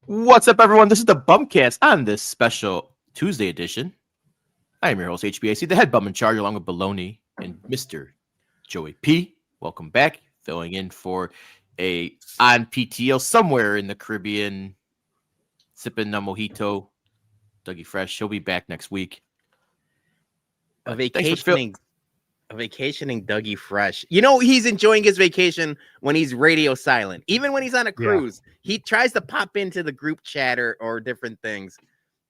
What's up, everyone? This is the BumCast on this special Tuesday edition. I am your host, HBAC, the head bum in charge, along with Baloney and Mr. Joey P. Welcome back, filling in for on PTO somewhere in the Caribbean, sipping a mojito. Dougie Fresh, he'll be back next week. A vacationing Dougie Fresh. You know, he's enjoying his vacation when he's radio silent. Even when he's on a cruise, he tries to pop into the group chat or different things.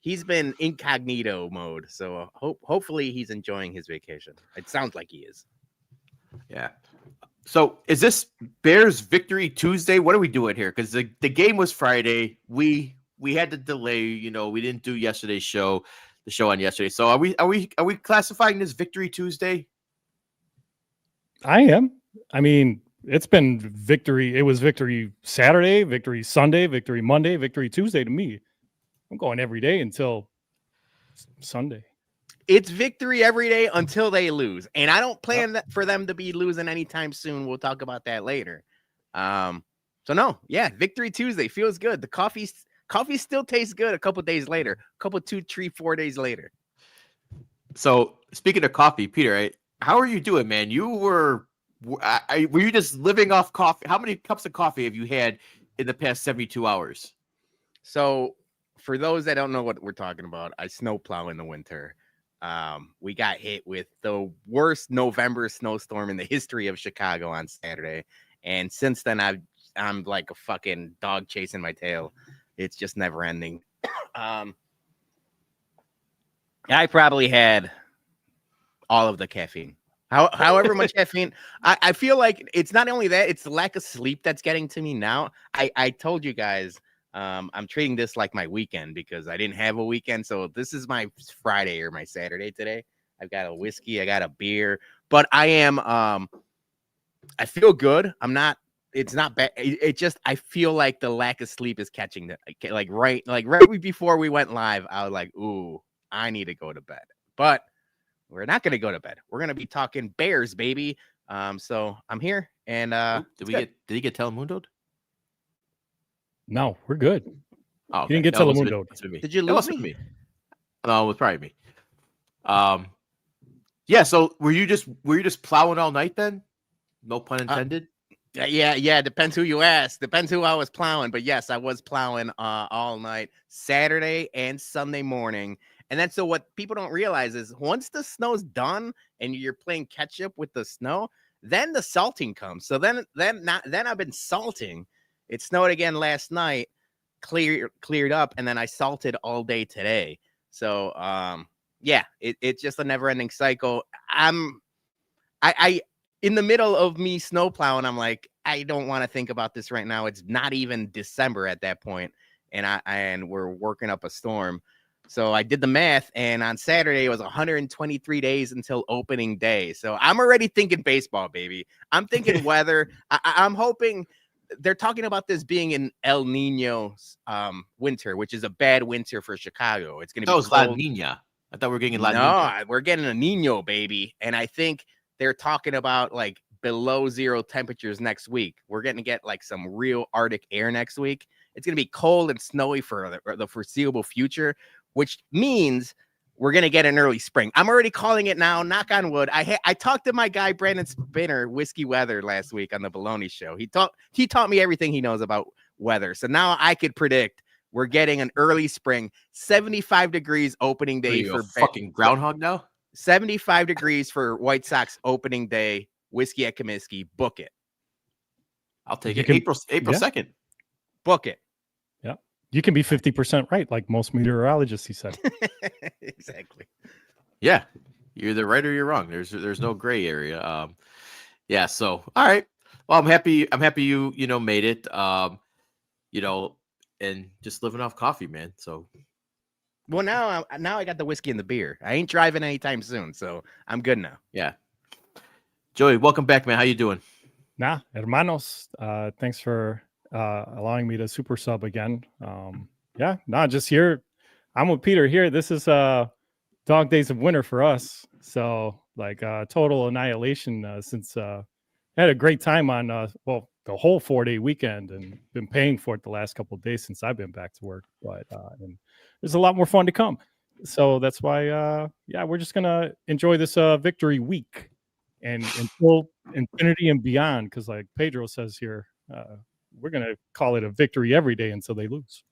He's been incognito mode. So hopefully he's enjoying his vacation. It sounds like he is. Yeah. So is this Bears Victory Tuesday? What are we doing here? Because the game was Friday. We had to delay. You know, we didn't do yesterday's show. The show on yesterday. So are we classifying this Victory Tuesday? I am. I mean, it's been victory. It was victory Saturday, victory Sunday, victory Monday, victory Tuesday to me. I'm going every day until Sunday. It's victory every day until they lose. And I don't plan for them to be losing anytime soon. We'll talk about that later. Victory Tuesday feels good. The coffee still tastes good a couple days later, 2, 3, 4 days later. So speaking of coffee, Peter, how are you doing, man? Were you just living off coffee? How many cups of coffee have you had in the past 72 hours? So for those that don't know what we're talking about, I snowplow in the winter. We got hit with the worst November snowstorm in the history of Chicago on Saturday. And since then, I'm like a fucking dog chasing my tail. It's just never ending. I probably had all of the caffeine. However much caffeine. I feel like it's not only that, it's the lack of sleep that's getting to me now. I told you guys I'm treating this like my weekend because I didn't have a weekend. So this is my Friday or my Saturday today. I've got a whiskey, I got a beer, but I am I feel good. It's not bad. It just, I feel like the lack of sleep is catching that. Right before we went live, I was like, ooh, I need to go to bed. But we're not going to go to bed. We're going to be talking Bears, baby. So I'm here. And did he get Telemundo'd? No, we're good. Oh, okay. He didn't get Telemundo'd. Did you lose me? No, it was probably me. Yeah. So were you just plowing all night then? No pun intended. Yeah. Depends who you ask. Depends who I was plowing. But yes, I was plowing all night, Saturday and Sunday morning. And then so what people don't realize is once the snow's done and you're playing catch up with the snow, then the salting comes. So then I've been salting. It snowed again last night, cleared up, and then I salted all day today. So it's just a never-ending cycle. I in the middle of me snow plowing, I'm like, I don't want to think about this right now. It's not even December at that point, and we're working up a storm. So I did the math, and on Saturday, it was 123 days until opening day. So I'm already thinking baseball, baby. I'm thinking weather. I'm hoping they're talking about this being an El Nino winter, which is a bad winter for Chicago. It's going to be cold. La Nina. I thought we were getting La Nina. No, we're getting a Nino, baby. And I think they're talking about like below zero temperatures next week. We're going to get like some real Arctic air next week. It's going to be cold and snowy for the foreseeable future, which means we're going to get an early spring. I'm already calling it now. Knock on wood. I talked to my guy, Brandon Spinner, Whiskey Weather, last week on the Baloney Show. He taught me everything he knows about weather. So now I could predict we're getting an early spring, 75 degrees opening day for fucking groundhog now. 75 degrees for White Sox opening day. Whiskey at Comiskey. Book it. I'll take it. April 2nd. Book it. Yeah. You can be 50% right, like most meteorologists, he said. Exactly. Yeah. You're either right or you're wrong. There's no gray area. Yeah. So, all right. Well, I'm happy you made it. And just living off coffee, man. So. Well, now I got the whiskey and the beer. I ain't driving anytime soon, so I'm good now. Yeah. Joey, welcome back, man. How you doing? Nah, hermanos. Thanks for allowing me to super sub again. Just here. I'm with Peter here. This is dog days of winter for us. So like total annihilation since I had a great time on the the whole 4-day weekend and been paying for it the last couple of days since I've been back to work. But and there's a lot more fun to come. So that's why, we're just gonna enjoy this victory week and until infinity and beyond. Because like Pedro says here, we're gonna call it a victory every day until they lose.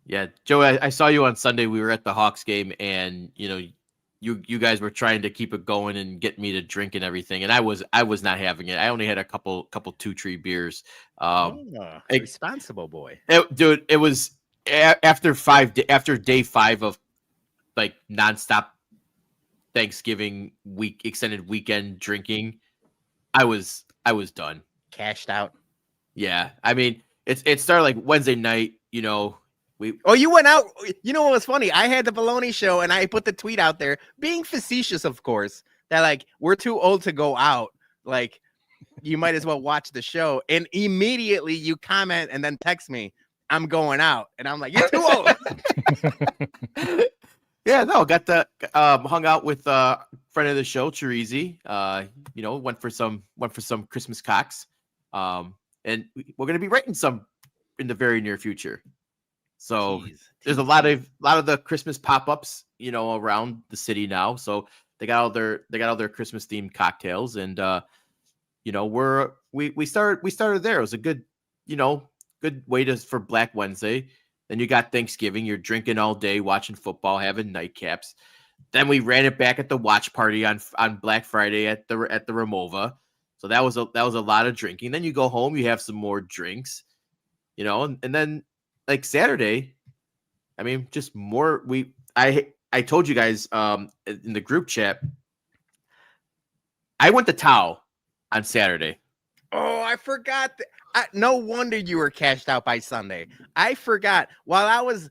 Yeah, Joe, I saw you on Sunday. We were at the Hawks game, and you guys were trying to keep it going and get me to drink and everything, and I was not having it. I only had a couple 2-3 beers. Responsible boy, Dude. It was after day 5 of like nonstop Thanksgiving week extended weekend drinking. I was done. Cashed out. Yeah, I mean it started like Wednesday night. You went out. You know what was funny? I had the Baloney show and I put the tweet out there, being facetious, of course, that like we're too old to go out. Like you might as well watch the show. And immediately you comment and then text me, "I'm going out," and I'm like, "You're too old." Yeah, no, got the hung out with friend of the show, Chirizi. Went for some Christmas cocks. And we're gonna be writing some in the very near future. So there's a lot of the Christmas pop-ups, around the city now. So they got all their Christmas themed cocktails, and we started there. It was a good way for Black Wednesday. Then you got Thanksgiving. You're drinking all day, watching football, having nightcaps. Then we ran it back at the watch party on Black Friday at the Ramova. So that was a lot of drinking. Then you go home, you have some more drinks, and then like Saturday, I mean, just more. I told you guys in the group chat, I went to Tao on Saturday. Oh, I forgot. No wonder you were cashed out by Sunday. I forgot. While I was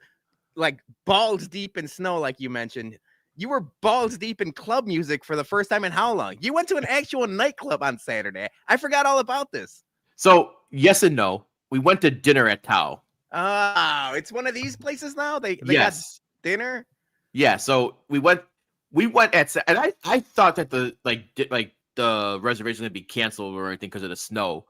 like balls deep in snow, like you mentioned, you were balls deep in club music for the first time in how long? You went to an actual nightclub on Saturday. I forgot all about this. So yes and no. We went to dinner at Tao. Oh, it's one of these places now. They got dinner. Yeah. So we went and I thought that the the reservation would be canceled or anything because of the snow.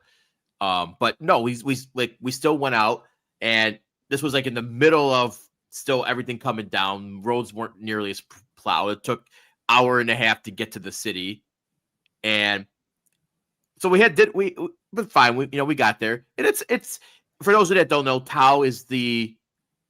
But no, we still went out, and this was like in the middle of still everything coming down. Roads weren't nearly as plowed. It took an hour and a half to get to the city, and so but fine. We got there, and it's for those that don't know, Tao is in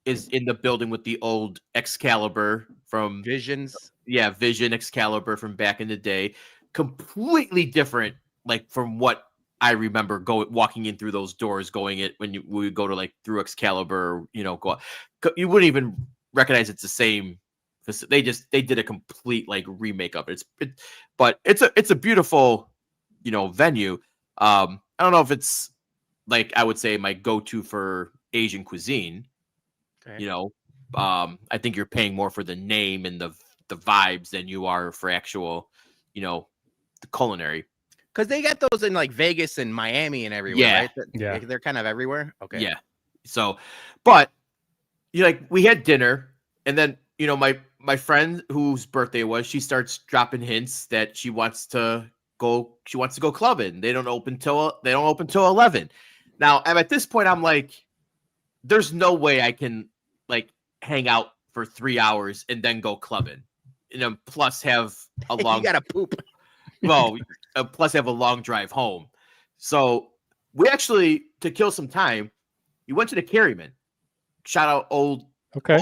the building with the old Excalibur from Visions. Yeah, Vision Excalibur from back in the day. Completely different, like from what I remember walking in through those doors, going it when we would go to like through Excalibur, go. You wouldn't even recognize it's the same. They did a complete like remake of it. But it's a beautiful, venue. I don't know if it's like I would say my go-to for Asian cuisine. Okay. I think you're paying more for the name and the vibes than you are for actual, the culinary. Because they got those in like Vegas and Miami and everywhere, right? Yeah. They're kind of everywhere. Okay. Yeah. So, but we had dinner, and then my friend whose birthday was, she starts dropping hints that she wants to go clubbing. They don't open till 11. Now, at this point, I'm like, there's no way I can like hang out for 3 hours and then go clubbing, plus have a long. You gotta poop. Well, plus have a long drive home. So we actually, to kill some time, we went to the Carryman. Shout out old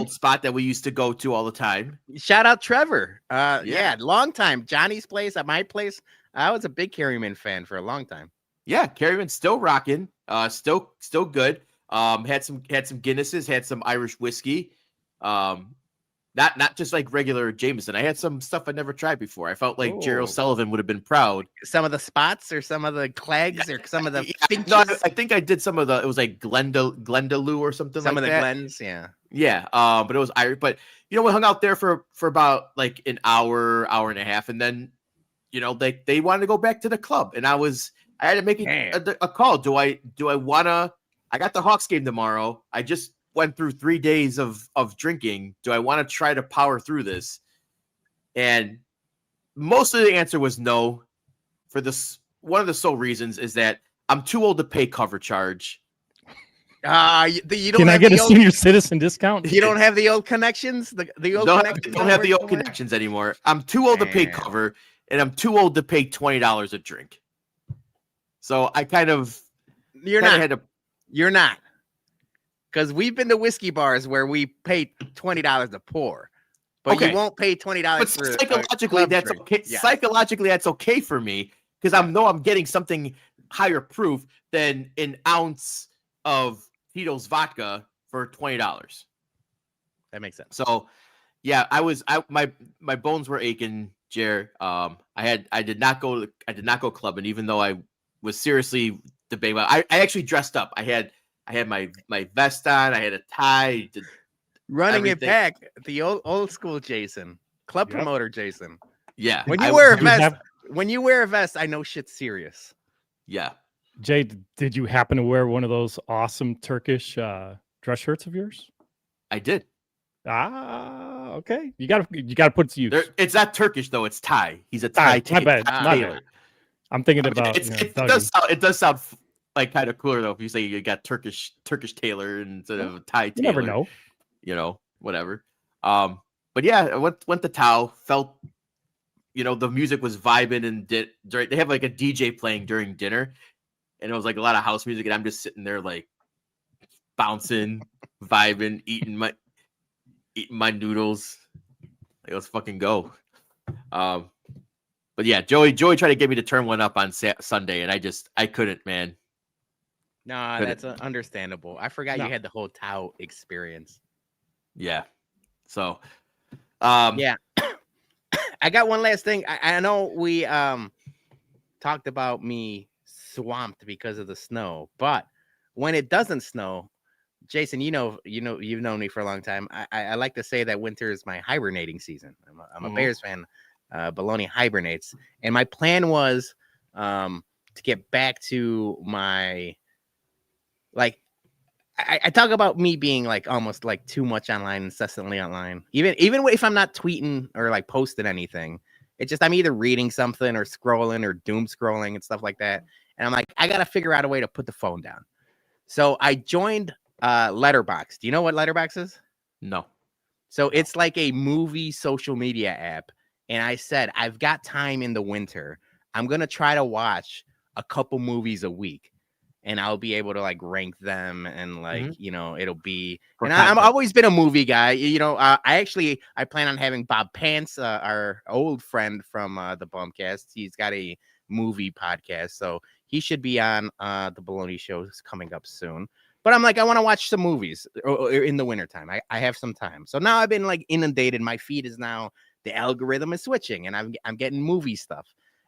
spot that we used to go to all the time. Shout out Trevor. Yeah, long time. Johnny's place at my place. I was a big Carryman fan for a long time. Yeah, Carryman still rocking. Still good. Had some Guinnesses, had some Irish whiskey. Not just like regular Jameson. I had some stuff I never tried before. I felt like Gerald Sullivan would have been proud. Some of the spots or some of the clags or some of the finches. No, I think I did some of the. It was like Glendaloo or something like that. Some of the Glens, yeah. Yeah, but it was Irish. But we hung out there for about like an hour and a half, and then they wanted to go back to the club, and I had to make a call. Do I wanna? I got the Hawks game tomorrow. I just went through 3 days of drinking. Do I want to try to power through this? And most of the answer was no. For this, one of the sole reasons is that I'm too old to pay cover charge. You don't Can I have get a the old, senior citizen discount? you don't have the old connections. The old connections Don't have the work old no more? connections anymore. I'm too old to pay Damn. cover, and I'm too old to pay $20 a drink. So I kind of You're kinda not. had to. You're not. Because we've been to whiskey bars where we pay $20 to pour, but Okay. you won't pay $20 But for psychologically, a club that's drink. okay. Yes. Psychologically, that's okay for me because I know I'm getting something higher proof than an ounce of Tito's vodka for $20. That makes sense. So, yeah, my bones were aching, Jer. I did not go clubbing, even though I was seriously debating. I actually dressed up. I had my vest on. I had a tie. Running everything. it back, the old school Jason, club Yep. promoter Jason. Yeah, When you wear a Did you vest, have- I know shit's serious. yeah. Jay, did you happen to wear one of those awesome Turkish dress shirts of yours? I did. Okay. You gotta put it to use. It's not Turkish though. It's Thai. He's a Thai, Thai. my bad, Thai my tailor. bad. I'm thinking I mean, about it does sound like kind of cooler though if you say you got Turkish tailor instead of a Thai you tailor. never know. You know, whatever. But yeah, I went to Tao. Felt, the music was vibing, and they have like a DJ playing during dinner, and it was like a lot of house music, and I'm just sitting there like bouncing, vibing, eating my noodles. Like, let's fucking go. But yeah, Joey tried to get me to turn one up on Sunday, and I couldn't, man. No, that's understandable. I forgot No. you had the whole Tao experience. Yeah. So, Yeah. I got one last thing. I know we talked about me swamped because of the snow, but when it doesn't snow, Jason, you've known me for a long time. I like to say that winter is my hibernating season. I'm a Bears fan. Baloney hibernates, and my plan was to get back to my I talk about me being like almost like too much online, incessantly online. Even if I'm not tweeting or like posting anything, it's just I'm either reading something or scrolling or doom scrolling and stuff like that. And I'm like, I gotta figure out a way to put the phone down. So I joined Letterboxd. Do you know what Letterboxd is? no. So it's like a movie social media app. And I said, I've got time in the winter. I'm gonna try to watch a couple movies a week. And I'll be able to like rank them and like, it'll be, For and I've content. always been a movie guy. I plan on having Bob Pants, our old friend from the BumCast. He's got a movie podcast. So he should be on the Baloney Show coming up soon. But I'm like, I want to watch some movies in the wintertime. I have some time. So now I've been like inundated. My feed is now, the algorithm is switching and I'm getting movie stuff.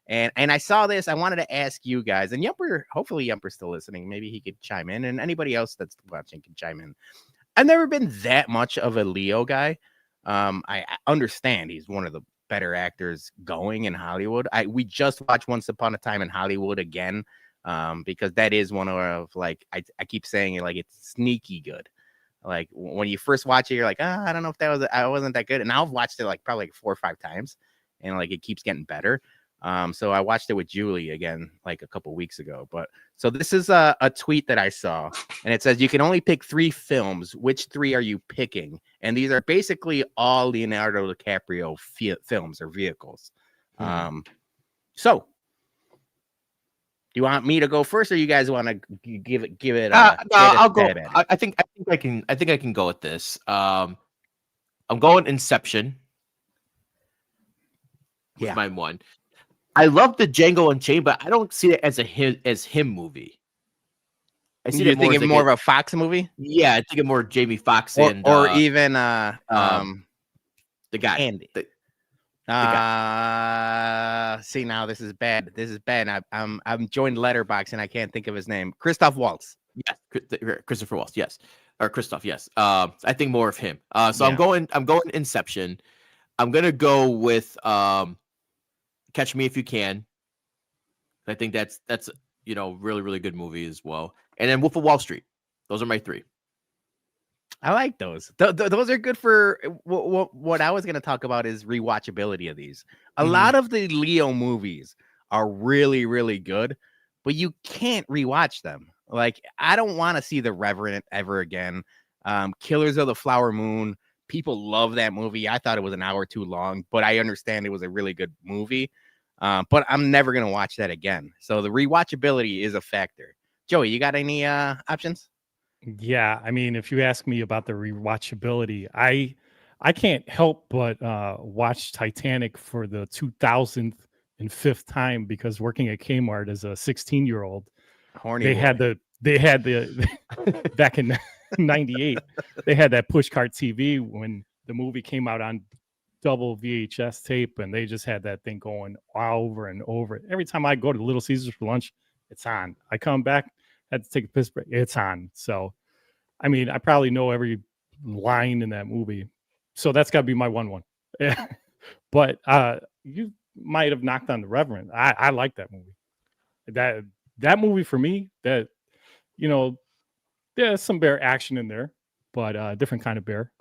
And I saw this. I wanted to ask you guys, and hopefully Yumper's still listening. Maybe he could chime in, and anybody else that's watching can chime in. I've never been that much of a Leo guy. I understand he's one of the better actors going in Hollywood. We just watched Once Upon a Time in Hollywood again, because that is one of like I keep saying it, like it's sneaky good. Like when you first watch it, you're like, I don't know if I wasn't that good, and I've watched it like probably like 4 or 5 times, and like it keeps getting better. So I watched it with Julie again, like a couple weeks ago. But so this is a tweet that I saw, and it says you can only pick 3 films. Which 3 are you picking? And these are basically all Leonardo DiCaprio films or vehicles. So do you want me to go first, or you guys want to give it? I'll go. I think I can go with this. I'm going Inception. Yeah, my one. I love the Django Unchained, but I don't see it as him movie. I see you think it's more of a Fox movie? Yeah, I think it's more Jamie Foxx or even the guy. Andy. The guy. See, now this is bad. I'm joined Letterboxd and I can't think of his name. Christoph Waltz. Yes, Christopher Waltz. Yes, or Christoph. Yes. I think more of him. So yeah. I'm going Inception. I'm gonna go with Catch Me If You Can. I think that's really, really good movie as well. And then Wolf of Wall Street. Those are my 3. I like those. Those are good for what I was going to talk about is rewatchability of these. A lot of the Leo movies are really, really good, but you can't rewatch them. Like, I don't want to see The Revenant ever again. Killers of the Flower Moon. People love that movie. I thought it was an hour too long, but I understand it was a really good movie. But I'm never going to watch that again. So the rewatchability is a factor. Joey, you got any options? Yeah, I mean, if you ask me about the rewatchability, I can't help but watch Titanic for the 2005th time because working at Kmart as a 16-year-old, Horny they boy. had the back in 98, they had that push cart TV when the movie came out on double VHS tape, and they just had that thing going over and over. Every time I go to Little Caesars for lunch, it's on. I come back, had to take a piss break, it's on. So, I mean, I probably know every line in that movie. So that's got to be my one. But you might have knocked on The Revenant. I like that movie. That movie for me, that, you know, there's some bear action in there, but different kind of bear,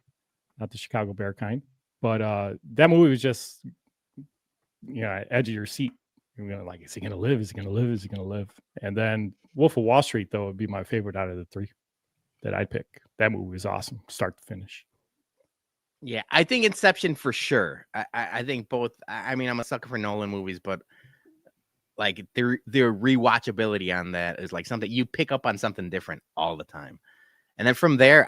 not the Chicago bear kind. But that movie was just, edge of your seat. You're like, is he gonna live? Is he gonna live? Is he gonna live? And then Wolf of Wall Street, though, would be my favorite out of the three that I'd pick. That movie was awesome, start to finish. Yeah, I think Inception for sure. I think both. I mean, I'm a sucker for Nolan movies, but like the rewatchability on that is like something you pick up on something different all the time. And then from there,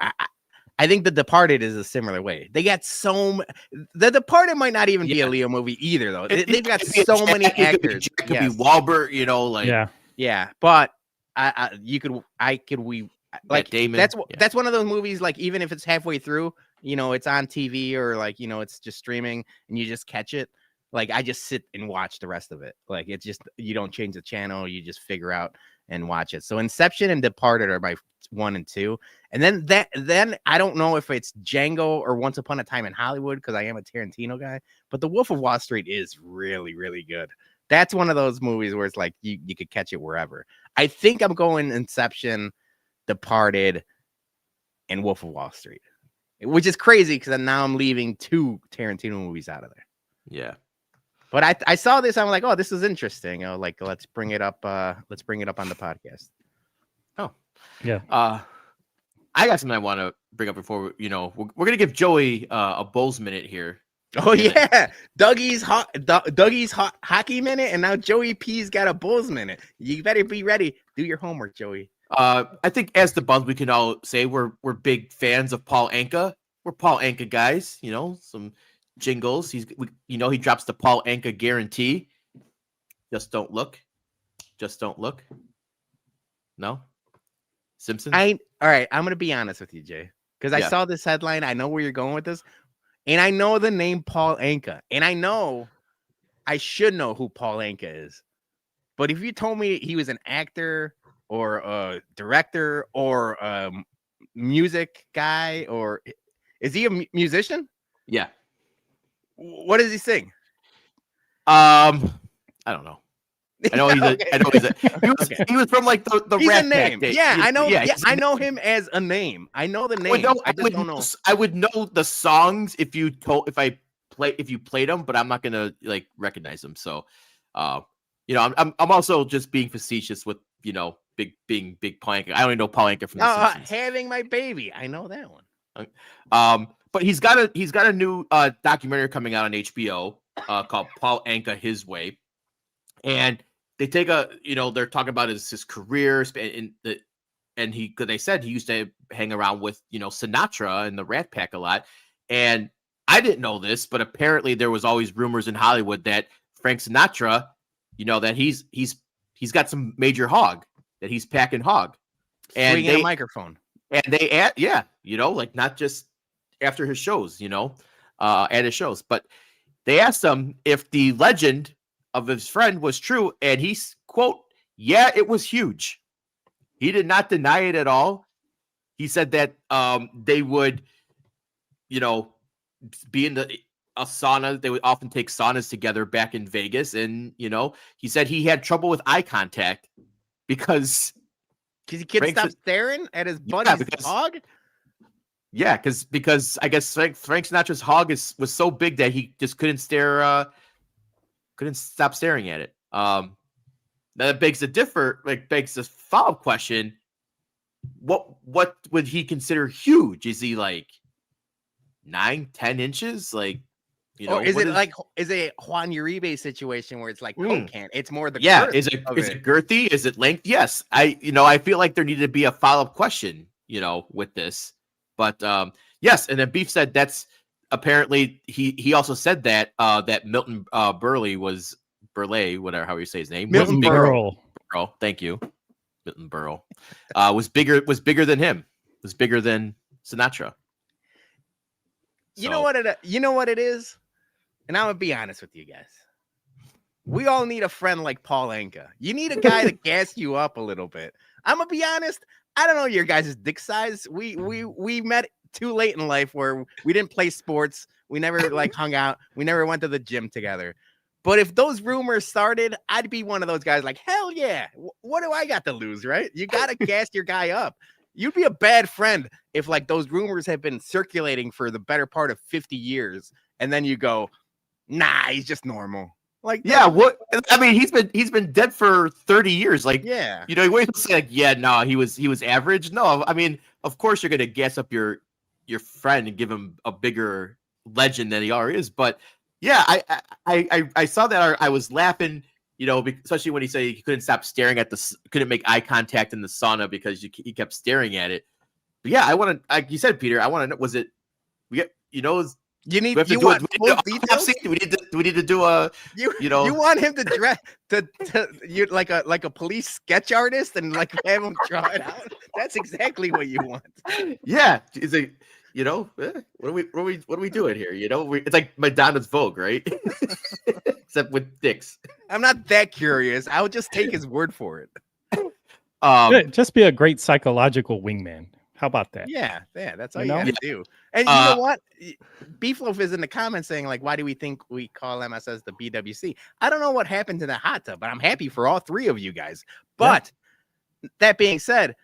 I think The Departed is a similar way. They got The Departed might not even be a Leo movie either, though. They've got so many actors. It could be Wahlberg, yeah. But we like Damon. That's one of those movies. Like, even if it's halfway through, it's on TV or like it's just streaming and you just catch it. Like, I just sit and watch the rest of it. Like, it's just, you don't change the channel, you just figure out and watch it. So Inception and Departed are my 1 and 2. And then I don't know if it's Django or Once Upon a Time in Hollywood, because I am a Tarantino guy, but The Wolf of Wall Street is really, really good. That's one of those movies where it's like you could catch it wherever. I think I'm going Inception, Departed, and Wolf of Wall Street, which is crazy because now I'm leaving 2 Tarantino movies out of there. Yeah. But I saw this. I'm like, oh, this is interesting. Like, let's bring it up. Let's bring it up on the podcast. Oh, yeah. I got something I want to bring up before we're gonna give Joey a Bulls minute here. Oh yeah, Dougie's hot hockey minute, and now Joey P's got a Bulls minute. You better be ready. Do your homework, Joey. I think as the Buns, we can all say we're big fans of Paul Anka. We're Paul Anka guys. Some jingles. He drops the Paul Anka guarantee. Just don't look. No. Simpsons. All right. I'm gonna be honest with you, Jay, because I saw this headline. I know where you're going with this, and I know the name Paul Anka, and I know I should know who Paul Anka is. But if you told me he was an actor or a director or a music guy, or is he a musician? Yeah. What does he sing? I don't know. I know he was from like the he's Rat a name. Pack days. Yeah, I know. Yeah, I know him as a name. I know the name. I just don't know. I would know the songs if you played them, but I'm not gonna like recognize them. So, I'm also just being facetious with being big Paul Anka. I only know Paul Anka from the Simpsons. Having My Baby. I know that one. But he's got a new documentary coming out on HBO called Paul Anka His Way, and they take they're talking about his career and they said he used to hang around with Sinatra and the Rat Pack a lot, and I didn't know this, but apparently there was always rumors in Hollywood that Frank Sinatra, that he's got some major hog, that he's packing hog, and swinging a microphone. And they like not just after his shows, at his shows, but they asked him if the legend of his friend was true, and he's quote, "Yeah, it was huge." He did not deny it at all. He said that they would, be in a sauna. They would often take saunas together back in Vegas, and he said he had trouble with eye contact because he couldn't stop staring at his buddy's hog. Yeah, because I guess Frank Sinatra's hog was so big that he just couldn't stop staring at it. that begs a follow-up question. What would he consider huge? Is he like 9-10 inches? Like, or is it a Juan Uribe situation where it's like Coke can? It's more the girth is it girthy? Is it length? Yes. I feel like there needed to be a follow-up question, with this. But yes, and then Beef said that's apparently he also said that that Milton Burley, whatever how you say his name. Milton Berle. Thank you. Milton Berle was bigger than him. Was bigger than Sinatra. You know what it is? And I'm gonna be honest with you guys. We all need a friend like Paul Anka. You need a guy to gas you up a little bit. I'm gonna be honest. I don't know your guys' dick size. We met too late in life where we didn't play sports. We never hung out. We never went to the gym together. But if those rumors started, I'd be one of those guys like, hell yeah. What do I got to lose, right? You got to gas your guy up. You'd be a bad friend if those rumors have been circulating for the better part of 50 years. And then you go, nah, he's just normal. What? I mean, he's been dead for 30 years. Yeah. You wait to say he was average. No, I mean, of course you're going to gas up your friend and give him a bigger legend than he already is. But yeah, I saw that. I was laughing, especially when he said he couldn't stop staring at couldn't make eye contact in the sauna because he kept staring at it. But yeah, I want to, like you said, Peter, I want to know, was it, do we need to do a you want him to dress you like a police sketch artist and have him draw it out? That's exactly what you want. Yeah, is it what are we doing here? It's like Madonna's Vogue, right? Except with dicks. I'm not that curious. I'll just take his word for it. Just be a great psychological wingman. How about that? Yeah, that's all you gotta do. And you know what? Beefloaf is in the comments saying, why do we think we call MSS the BWC? I don't know what happened to the hot tub, but I'm happy for all three of you guys. But that being said,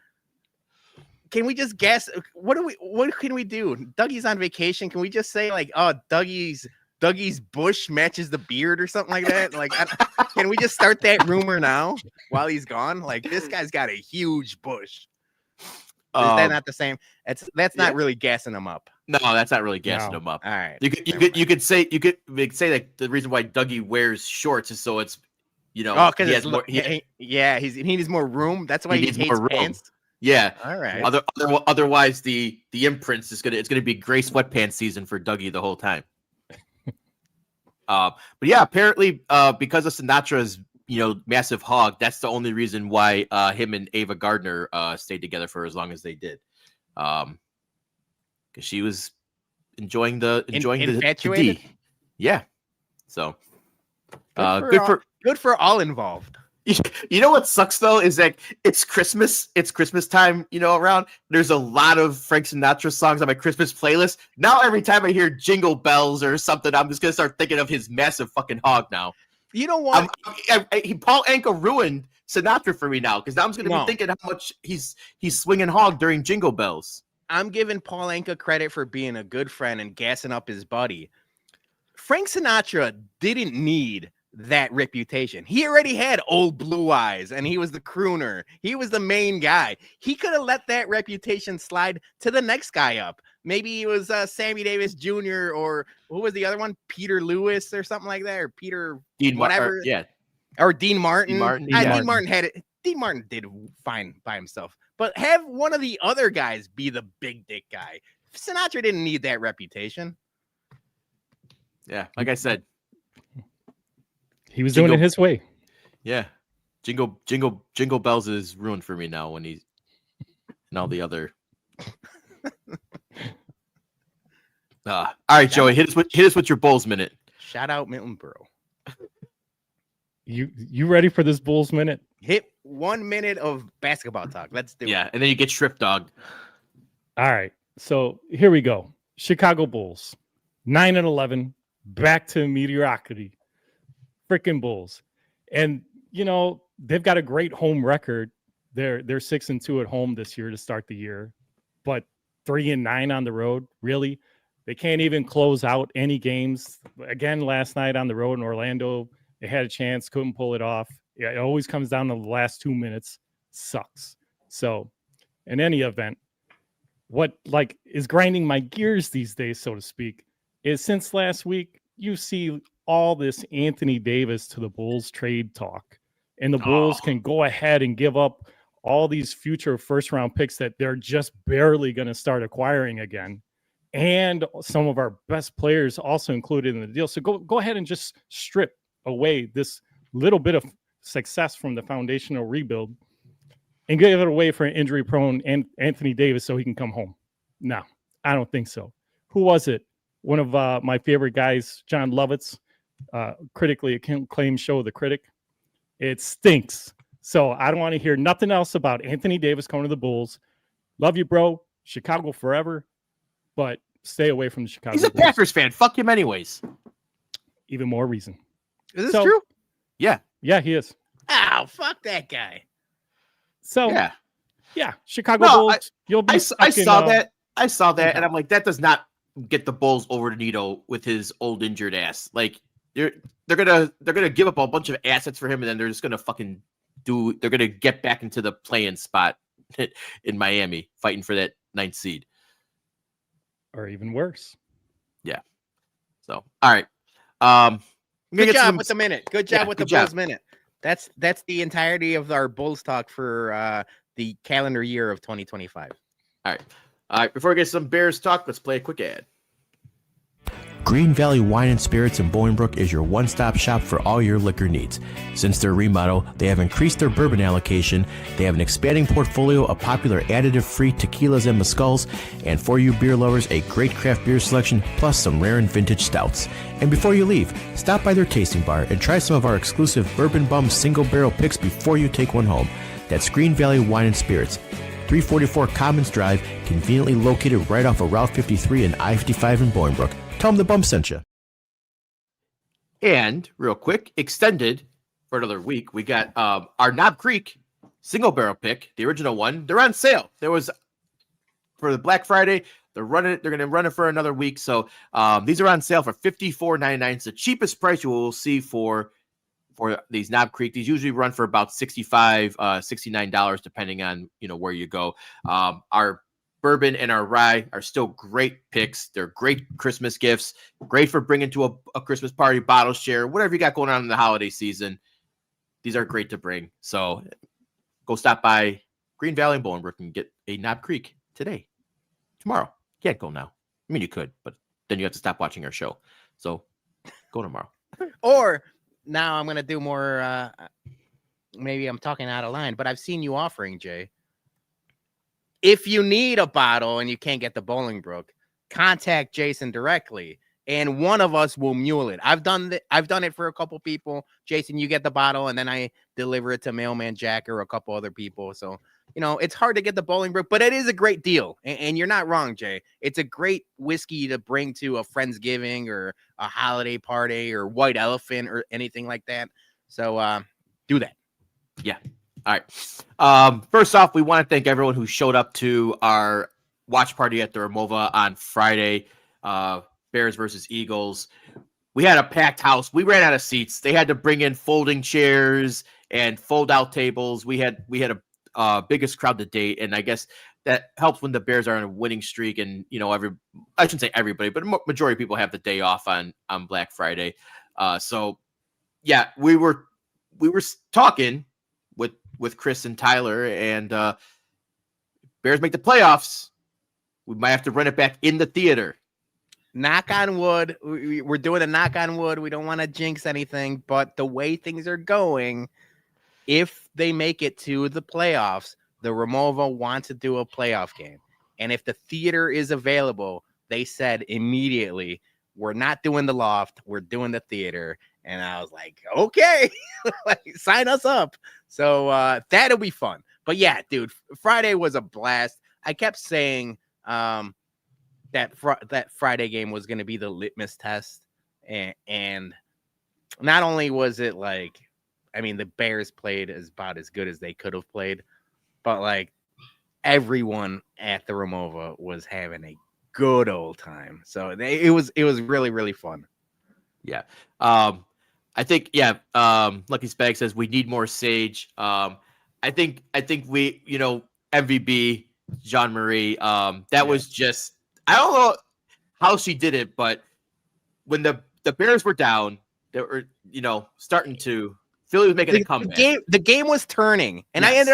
can we just guess? What can we do? Dougie's on vacation. Can we just say Dougie's bush matches the beard or something like that? Can we just start that rumor now while he's gone? This guy's got a huge bush. Is that not the same? That's not really gassing him up. No, that's not really gassing him up. All right. You could say that the reason why Dougie wears shorts is so it's because he needs more room. That's why he hates pants. Yeah. All right. Otherwise the imprints it's gonna be gray sweatpants season for Dougie the whole time. But yeah, apparently because of Sinatra's massive hog, that's the only reason why him and Ava Gardner stayed together for as long as they did. Because she was enjoying the infatuated. D. Yeah. So good for all involved. You know what sucks though is that it's Christmas time, around. There's a lot of Frank Sinatra songs on my Christmas playlist. Now every time I hear Jingle Bells or something, I'm just gonna start thinking of his massive fucking hog now. You know what? Paul Anka ruined Sinatra for me now because now I'm going to be thinking how much he's swinging hog during Jingle Bells. I'm giving Paul Anka credit for being a good friend and gassing up his buddy. Frank Sinatra didn't need that reputation. He already had Old Blue Eyes and he was the crooner. He was the main guy. He could have let that reputation slide to the next guy up. Maybe it was Sammy Davis Jr. or who was the other one? Peter Lewis or something like that, or Peter whatever. Or Dean Martin. Dean Martin did fine by himself. But have one of the other guys be the big dick guy. Sinatra didn't need that reputation. Yeah, like I said, he was doing it his way. Yeah, Jingle Bells is ruined for me now when he's and all the other. All right, Joey, hit us with your Bulls minute. Shout out Milton Berle. You ready for this Bulls minute? Hit 1 minute of basketball talk. Let's do it. Yeah, and then you get Strip Dog. All right, so here we go. Chicago Bulls, 9-11, back to mediocrity. Freaking Bulls, and they've got a great home record. They're 6-2 at home this year to start the year, but 3-9 on the road. Really, they can't even close out any games. Again, last night on the road in Orlando, they had a chance, couldn't pull it off. Yeah, it always comes down to the last 2 minutes. Sucks. So, in any event, what like is grinding my gears these days, so to speak, is since last week you see all this Anthony Davis to the Bulls trade talk, and the Bulls can go ahead and give up all these future first round picks that they're just barely going to start acquiring again, and some of our best players also included in the deal. So go ahead and just strip away this little bit of success from the foundational rebuild and give it away for an injury prone Anthony Davis so he can come home. No, I don't think so. Who was it? One of my favorite guys, John Lovitz, critically acclaimed show, The Critic. It stinks. So I don't want to hear nothing else about Anthony Davis coming to the Bulls. Love you, bro. Chicago forever, but stay away from the Chicago He's a Bulls. Packers fan. Fuck him anyways. Even more reason. Is this true? Yeah. Yeah, he is. Oh, fuck that guy. So yeah, Chicago No, Bulls. You'll be. I saw that. I saw that, okay. and I'm like, that does not get the Bulls over the needle with his old injured ass. Like they're gonna give up a bunch of assets for him, and then they're just gonna fucking they're gonna get back into the play-in spot in Miami, fighting for that 9th seed, Or even worse. Yeah. So all right. Good job with the minute. Good job with the good job. Bulls minute. That's the entirety of our Bulls talk for the calendar year of 2025. All right. Before we get some Bears talk, let's play a quick ad. Green Valley Wine and Spirits in Bolingbrook is your one-stop shop for all your liquor needs. Since their remodel, they have increased their bourbon allocation, they have an expanding portfolio of popular additive-free tequilas and mezcals, and for you beer lovers, a great craft beer selection, plus some rare and vintage stouts. And before you leave, stop by their tasting bar and try some of our exclusive Bourbon Bum single-barrel picks before you take one home. That's Green Valley Wine and Spirits, 344 Commons Drive, conveniently located right off of Route 53 and I-55 in Bolingbrook. Tell them the Bump sent you. And real quick, extended for another week, we got our Knob Creek single barrel pick, the original one. They're on sale. There was for the Black Friday. They're going to run it for another week. So these are on sale for $54.99. It's the cheapest price you will see for these Knob Creek. These usually run for about $65, $69, depending on where you go. Our bourbon and our rye are still great picks. They're great Christmas gifts, great for bringing to a Christmas party, bottle share, whatever you got going on in the holiday season. These are great to bring. So go stop by Green Valley and Bolingbrook and get a Knob Creek today, tomorrow. You can't go now. I mean, you could, but then you have to stop watching our show. So go tomorrow. Or now I'm going to do more. Maybe I'm talking out of line, but I've seen you offering, Jay. If you need a bottle and you can't get the Bolingbrook, contact Jason directly, and one of us will mule it. I've done it for a couple people. Jason, you get the bottle, and then I deliver it to Mailman Jack or a couple other people. So, it's hard to get the Bolingbrook, but it is a great deal. And you're not wrong, Jay. It's a great whiskey to bring to a Friendsgiving or a holiday party or White Elephant or anything like that. So do that. Yeah. All right. First off, we want to thank everyone who showed up to our watch party at the Ramova on Friday. Bears versus Eagles. We had a packed house. We ran out of seats. They had to bring in folding chairs and fold out tables. We had a biggest crowd to date, and I guess that helps when the Bears are on a winning streak. And I shouldn't say everybody, but majority of people have the day off on Black Friday. So yeah, we were talking with Chris and Tyler, and Bears make the playoffs, we might have to run it back in the theater. Knock on wood. We're doing a knock on wood. We don't want to jinx anything, but the way things are going, if they make it to the playoffs, the Ramova wants to do a playoff game. And if the theater is available, they said immediately, we're not doing the loft, we're doing the theater. And I was like, okay, sign us up. So that'll be fun. But yeah, dude, Friday was a blast. I kept saying that Friday game was going to be the litmus test. And not only was it the Bears played about as good as they could have played, but everyone at the Ramova was having a good old time. So it was really, really fun. Yeah. I think, Lucky Spag says we need more Sage. I think we, MVB, Jean-Marie, that was just, I don't know how she did it, but when the Bears were down, they were, starting to, Philly was making a comeback. The game was turning, and Yes.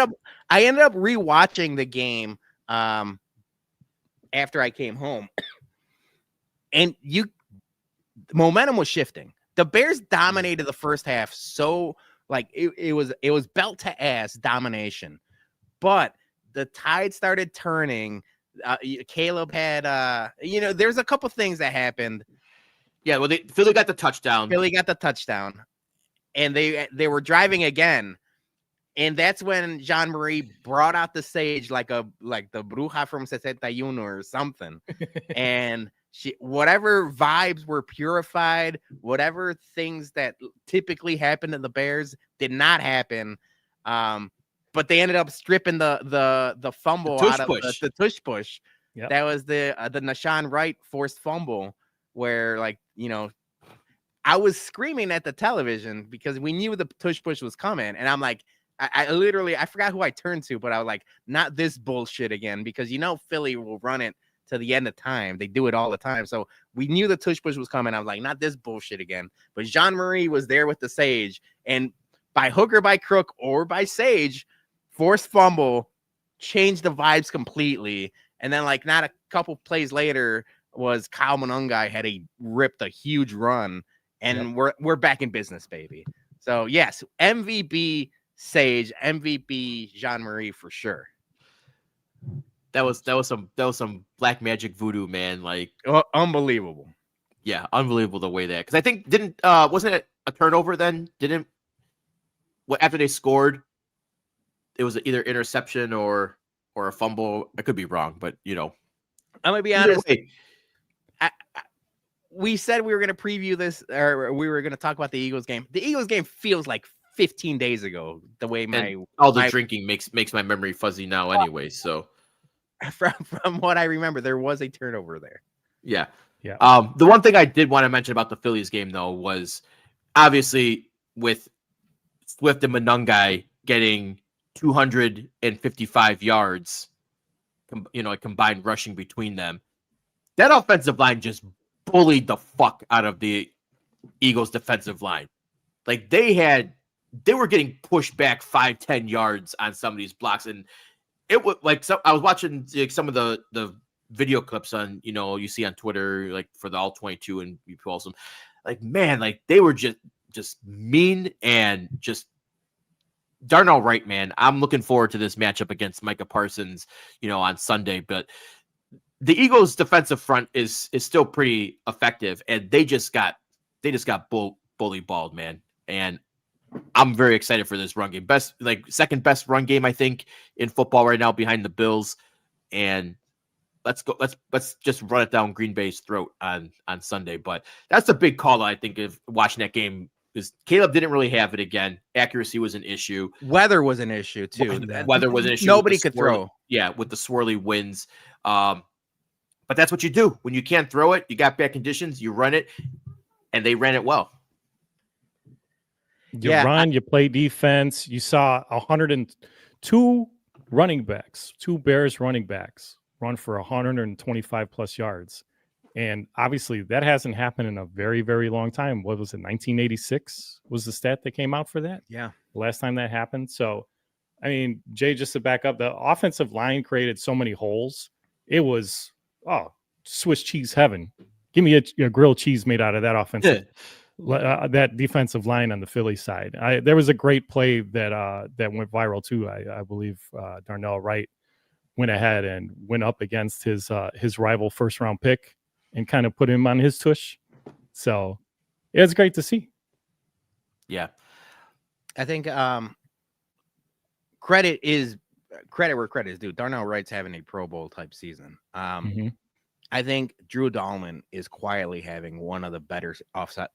I ended up rewatching the game after I came home, and momentum was shifting. The Bears dominated the first half, so like it was belt to ass domination, but the tide started turning. Caleb had there's a couple things that happened. Yeah, well, Philly got the touchdown. And they were driving again, and that's when Jean-Marie brought out the Sage like the Bruja from 61 or something, and whatever vibes were purified, whatever things that typically happen to the Bears did not happen. But they ended up stripping the fumble out of the tush push. Yep. That was the Nashawn Wright forced fumble where I was screaming at the television because we knew the tush push was coming. And I'm like, I literally, I forgot who I turned to, but I was like, not this bullshit again, because Philly will run it to the end of time. They do it all the time. So we knew the tush push was coming. I was like, not this bullshit again. But Jean-Marie was there with the Sage, and by hook or by crook or by Sage, forced fumble changed the vibes completely. And then not a couple plays later was Kyle Monungai had ripped a huge run, and we're back in business, baby. So yes, MVP Sage, MVP Jean-Marie for sure. That was some black magic voodoo, man. Unbelievable. Yeah, unbelievable the way that, because I think wasn't it a turnover then? After they scored, it was either interception or a fumble. I could be wrong, but I'm gonna be honest. We said we were gonna preview this, or we were gonna talk about the Eagles game. The Eagles game feels like 15 days ago. The way drinking makes my memory fuzzy now, anyway. So from what I remember, there was a turnover there. Yeah. Yeah. The one thing I did want to mention about the Phillies game, though, was obviously with Swift and Monungai getting 255 yards, combined rushing between them. That offensive line just bullied the fuck out of the Eagles defensive line. They were getting pushed back 5-10 yards on some of these blocks. And it was I was watching some of the video clips on, you see on Twitter, for the all 22, and you post them. They were just mean, and just Darnell Wright, man. I'm looking forward to this matchup against Micah Parsons, on Sunday. But the Eagles' defensive front is still pretty effective, and they just got bully balled, man. And I'm very excited for this run game. Second best run game, I think, in football right now, behind the Bills. And let's go. Let's just run it down Green Bay's throat on Sunday. But that's a big call, I think, of watching that game, because Caleb didn't really have it again. Accuracy was an issue. Weather was an issue too. Weather was an issue. Nobody could throw. Yeah, with the swirly winds. But that's what you do when you can't throw it. You got bad conditions. You run it, and they ran it well. You run, you play defense. You saw 102 running backs, 2 Bears running backs run for 125 plus yards. And obviously that hasn't happened in a very, very long time. What was it? 1986 was the stat that came out for that. Yeah. The last time that happened. So, I mean, Jay, just to back up, the offensive line created so many holes. It was, Swiss cheese heaven. Give me a grilled cheese made out of that offensive. That defensive line on the Philly side. There was a great play that went viral too. I believe Darnell Wright went ahead and went up against his rival first round pick and kind of put him on his tush. So it was great to see. Yeah, I think credit where credit is due. Darnell Wright's having a Pro Bowl type season. I think Drew Dahlman is quietly having one of the better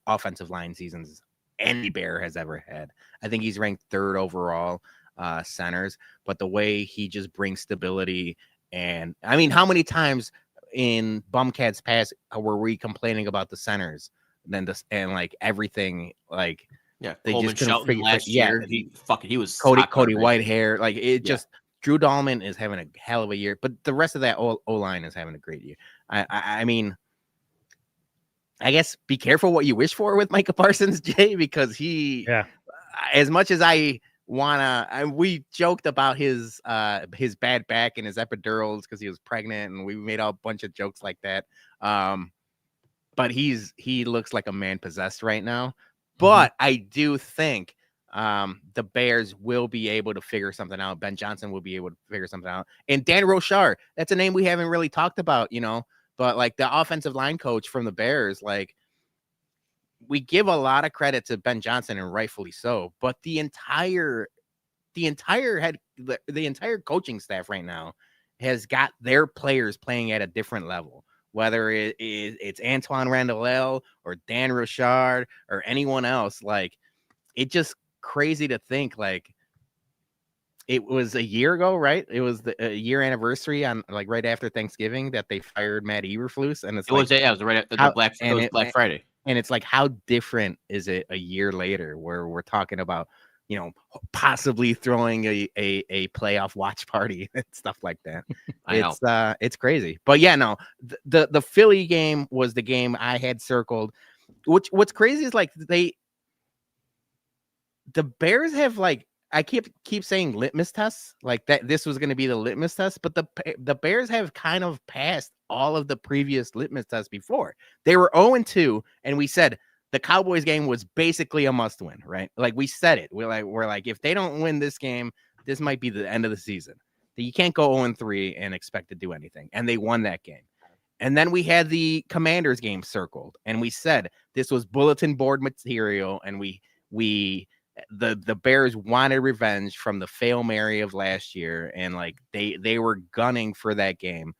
offensive line seasons any Bear has ever had. I think he's ranked 3rd overall centers, but the way he just brings stability, and I mean, how many times in BumCast past were we complaining about the centers, and everything, Yeah, They Coleman just couldn't Shelton figure. last year. He was Cody hot garbage. Whitehair. Like it Yeah. just Drew Dahlman is having a hell of a year, but the rest of that O line is having a great year. I mean, I guess be careful what you wish for with Micah Parsons, Jay, because as much as I wanna, we joked about his bad back and his epidurals because he was pregnant, and we made a bunch of jokes like that. But he looks like a man possessed right now. But I do think the Bears will be able to figure something out. Ben Johnson will be able to figure something out. And Dan Rochard, that's a name we haven't really talked about, but like the offensive line coach from the Bears, like we give a lot of credit to Ben Johnson, and rightfully so. But the entire coaching staff right now has got their players playing at a different level. Whether it's Antoine Randall or Dan Rochard or anyone else, like it's just crazy to think like it was a year ago, right? It was a year anniversary on like right after Thanksgiving that they fired Matt Eberflus, and it was right after the Black Friday. And it's like, how different is it a year later where we're talking about, possibly throwing a playoff watch party and stuff like that. It's crazy. But yeah, no, the Philly game was the game I had circled. What's crazy is like the Bears have like, I keep saying litmus tests, like that this was going to be the litmus test, but the Bears have kind of passed all of the previous litmus tests before. They were 0-2, and we said the Cowboys game was basically a must win, right? Like we said it. We're like, if they don't win this game, this might be the end of the season. You can't go 0-3 and expect to do anything. And they won that game. And then we had the Commanders game circled, and we said this was bulletin board material, and the Bears wanted revenge from the Fail Mary of last year, and like they were gunning for that game,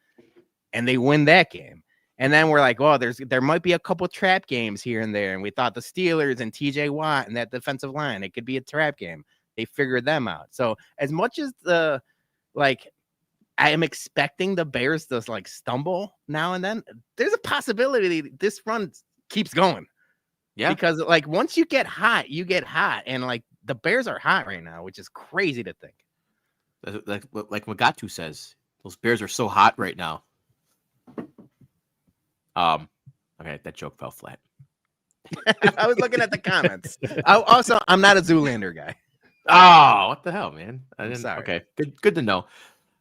and they win that game. And then we're like, oh, there might be a couple trap games here and there, and we thought the Steelers and TJ Watt and that defensive line, it could be a trap game. They figured them out. So as much as I am expecting the Bears to like stumble now and then, there's a possibility this run keeps going. Yeah, because like once you get hot, and like the Bears are hot right now, which is crazy to think. Like Magatu says, those Bears are so hot right now. Okay, that joke fell flat. I was looking at the comments. I'm not a Zoolander guy. Oh, what the hell, man? Sorry. Okay, good to know.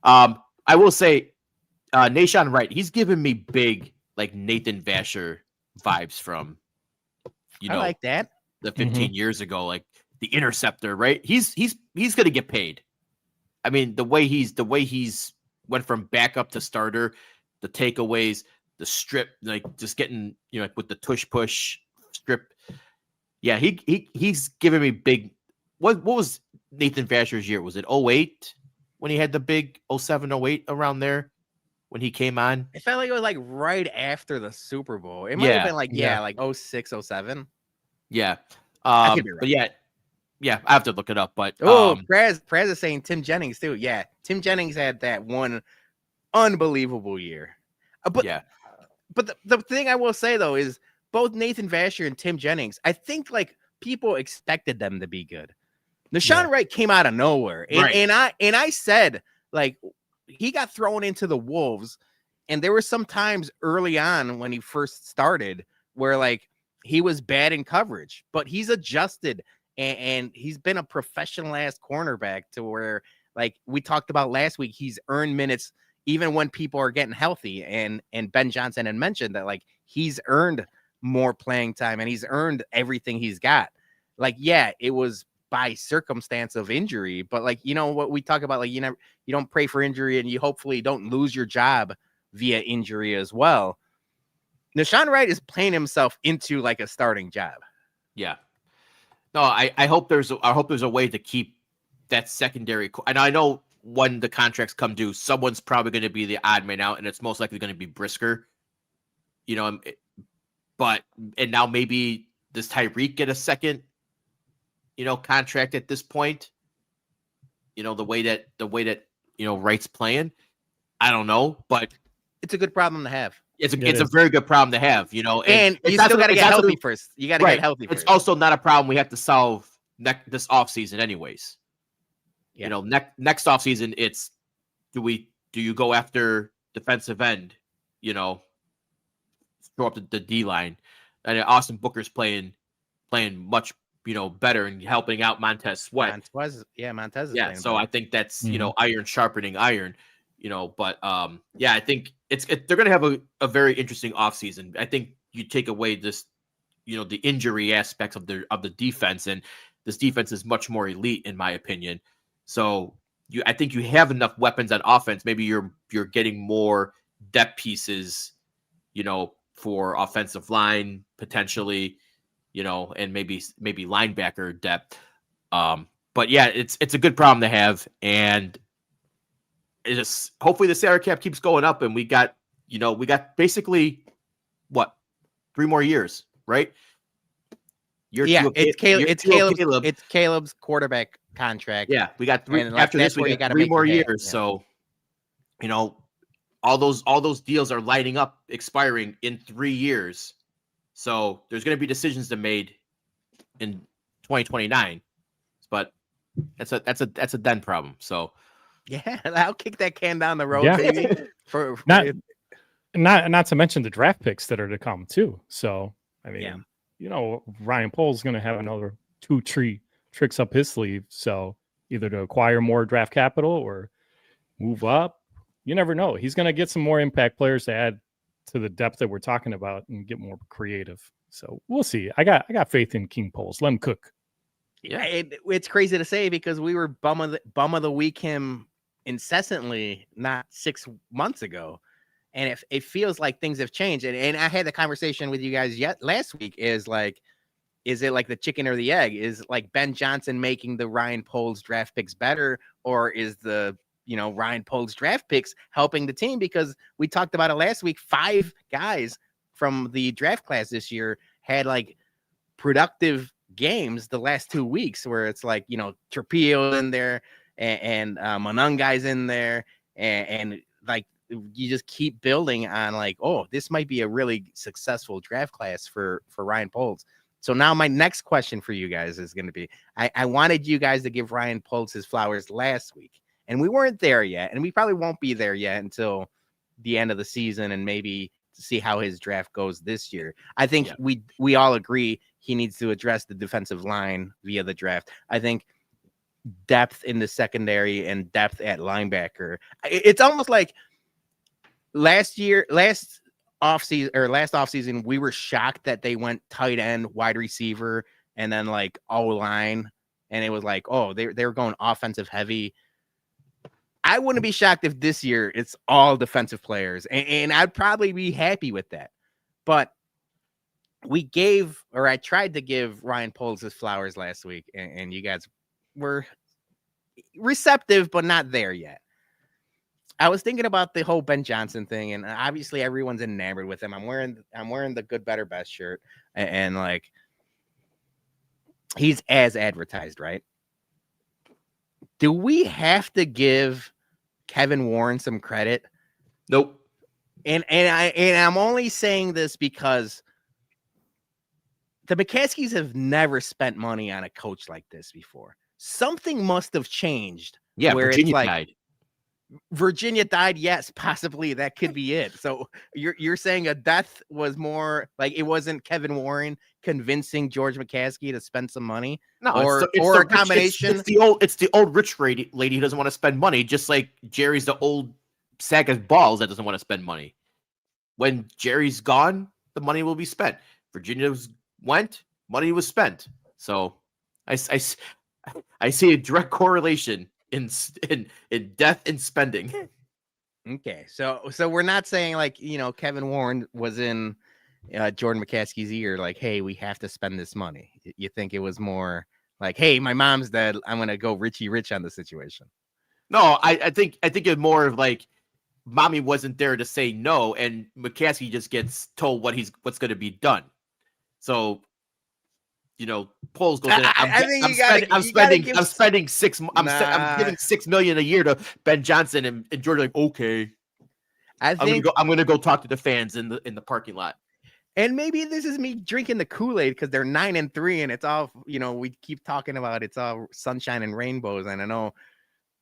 I will say, Nahshon Wright, he's giving me big like Nathan Vasher vibes from. I like that. The 15 years ago, like the interceptor, right? He's gonna get paid. I mean, the way he's went from backup to starter, the takeaways, the strip, like just getting like with the tush push strip. Yeah, he's giving me big. What was Nathan Vasher's year? Was it 08 when he had the big 07, 08 around there when he came on? It felt like it was like right after the Super Bowl. It might have been like like 06, 07. Yeah. I could be right. But yeah, I have to look it up. But Praz is saying Tim Jennings too. Yeah, Tim Jennings had that one unbelievable year. But the thing I will say though is both Nathan Vasher and Tim Jennings, I think like people expected them to be good. Nahshon Wright came out of nowhere, and I said like he got thrown into the wolves, and there were some times early on when he first started where like he was bad in coverage, but he's adjusted and he's been a professional ass cornerback to where like we talked about last week, he's earned minutes even when people are getting healthy, and Ben Johnson had mentioned that like he's earned more playing time and he's earned everything he's got. Like, yeah, it was by circumstance of injury, but like, what we talk about, like, you don't pray for injury and you hopefully don't lose your job via injury as well. Nahshon Wright is playing himself into like a starting job. Yeah. No, I hope there's a way to keep that secondary. And I know when the contracts come due, someone's probably going to be the odd man out, and it's most likely going to be Brisker. But now maybe does Tyreek get a second, contract at this point? The way that Wright's playing, I don't know, but it's a good problem to have. it's a very good problem to have, you know. And you still got to get healthy first. You got to get healthy first. It's also not a problem we have to solve this offseason anyways. Yeah. You know, next offseason, it's do you go after defensive end, you know, throw up the D line. And Austin Booker's playing much, you know, better and helping out Montez Sweat. Montez is yeah. playing So better. I think that's, you know, iron sharpening iron, you know, but yeah, I think they're going to have a very interesting offseason. I think you take away this, you know, the injury aspects of the defense, and this defense is much more elite in my opinion. So I think you have enough weapons on offense. Maybe you're getting more depth pieces, you know, for offensive line potentially, you know, and maybe linebacker depth. But yeah, it's a good problem to have, and it just hopefully the salary cap keeps going up, and we got basically what 3 more years, right? It's Caleb's quarterback contract. Yeah, we got 3 and after this. We got 3 more years, yeah. so you know, all those deals are lighting up, expiring in 3 years. So there's going to be decisions to made in 2029, but that's a then problem. So yeah, I'll kick that can down the road, Yeah. baby. For Not to mention the draft picks that are to come too. So I mean, Yeah. you know, Ryan Pohl's going to have another 2 tricks up his sleeve. So either to acquire more draft capital or move up. You never know. He's going to get some more impact players to add to the depth that we're talking about and get more creative. So we'll see. I got faith in King Poles. Let him cook. Yeah, it's crazy to say because we were bum of the week him incessantly not 6 months ago, and it feels like things have changed. And I had the conversation with you guys last week. Is it like the chicken or the egg? Is like Ben Johnson making the Ryan Poles draft picks better, or is the Ryan Poles draft picks helping the team? Because we talked about it last week. 5 guys from the draft class this year had like productive games the last 2 weeks where it's like, Trapillo in there and Monungai's in there. And like, you just keep building on like, oh, this might be a really successful draft class for Ryan Poles. So now my next question for you guys is going to be, I wanted you guys to give Ryan Poles his flowers last week. And we weren't there yet, and we probably won't be there yet until the end of the season and maybe to see how his draft goes this year. I think we all agree he needs to address the defensive line via the draft. I think depth in the secondary and depth at linebacker. It's almost like last offseason, we were shocked that they went tight end, wide receiver, and then like O-line, and it was like, oh, they were going offensive heavy. I wouldn't be shocked if this year it's all defensive players, and I'd probably be happy with that. But I tried to give Ryan Poles his flowers last week, and you guys were receptive, but not there yet. I was thinking about the whole Ben Johnson thing, and obviously everyone's enamored with him. I'm wearing the good, better, best shirt, and like he's as advertised, right? Do we have to give Kevin Warren some credit? Nope. And I'm only saying this because the McCaskies have never spent money on a coach like this before. Something must have changed. Yeah, where Virginia it's like, died. Virginia died. Yes, possibly that could be it. So you're saying a death was more like it wasn't Kevin Warren convincing George McCaskey to spend some money, no, or a combination. It's the old rich lady who doesn't want to spend money, just like Jerry's the old sack of balls that doesn't want to spend money. When Jerry's gone, the money will be spent. Virginia's went, money was spent. So I see a direct correlation in death and spending. Okay, so we're not saying like Kevin Warren was in Jordan McCaskey's ear like, hey, we have to spend this money. You think it was more like, hey, my mom's dead, I'm gonna go Richie Rich on the situation? No, I think it's more of like mommy wasn't there to say no, and McCaskey just gets told what's going to be done. So Poles goes in. I'm spending $6 million a year to Ben Johnson, and George like, okay. I think, I'm gonna go talk to the fans in the parking lot. and maybe this is me drinking the Kool-Aid because they're 9-3, and it's all, we keep talking about it's all sunshine and rainbows. And I know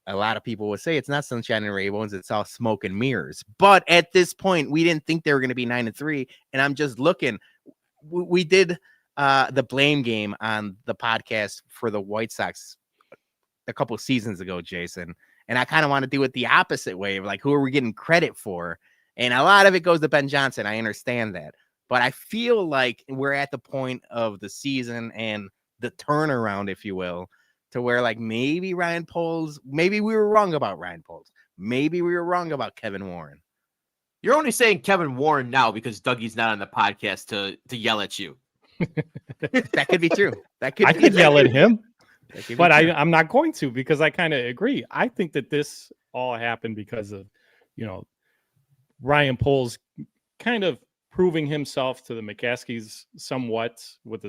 a lot of people would say it's not sunshine and rainbows, it's all smoke and mirrors. But at this point, we didn't think they were going to be 9-3. And I'm just looking. We did the blame game on the podcast for the White Sox a couple of seasons ago, Jason. And I kind of want to do it the opposite way of like, who are we getting credit for? And a lot of it goes to Ben Johnson. I understand that. But I feel like we're at the point of the season and the turnaround, if you will, to where like maybe Ryan Poles, maybe we were wrong about Ryan Poles. Maybe we were wrong about Kevin Warren. You're only saying Kevin Warren now because Dougie's not on the podcast to yell at you. That could be true. I could yell at him, but true. I'm not going to, because I kind of agree. I think that this all happened because of, Ryan Poles kind of proving himself to the McCaskies somewhat with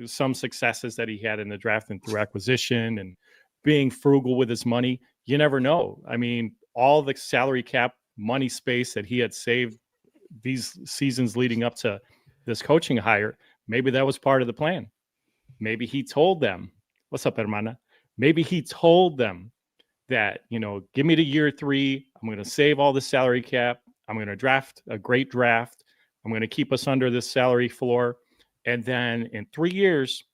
some successes that he had in the draft and through acquisition and being frugal with his money. You never know. I mean, all the salary cap money space that he had saved these seasons leading up to this coaching hire, maybe that was part of the plan. Maybe he told them, what's up, hermana? Maybe he told them that, give me to year 3. I'm going to save all the salary cap. I'm going to draft a great draft. I'm going to keep us under this salary floor. And then in 3 years,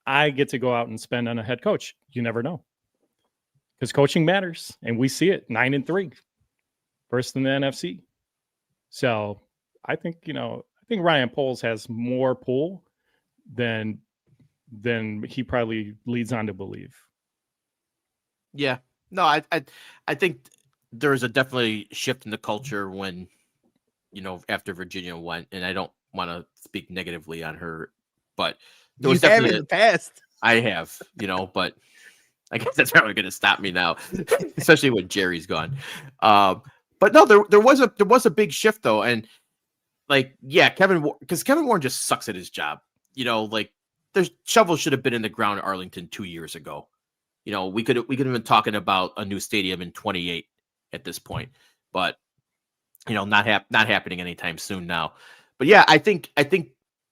I get to go out and spend on a head coach. You never know. Because coaching matters. And we see it, 9-3. First in the NFC. So I think, Ryan Poles has more pull than he probably leads on to believe. Yeah. No, I think there's a definitely shift in the culture when, after Virginia went, and I don't want to speak negatively on her, but there was definitely in the past. I have, but I guess that's probably going to stop me now, especially when Jerry's gone. But no, there was a big shift though, and like, yeah, because Kevin Warren just sucks at his job. Like there's shovels should have been in the ground at Arlington 2 years ago. We could have been talking about a new stadium in 28 at this point, but not happening anytime soon now. But yeah, I think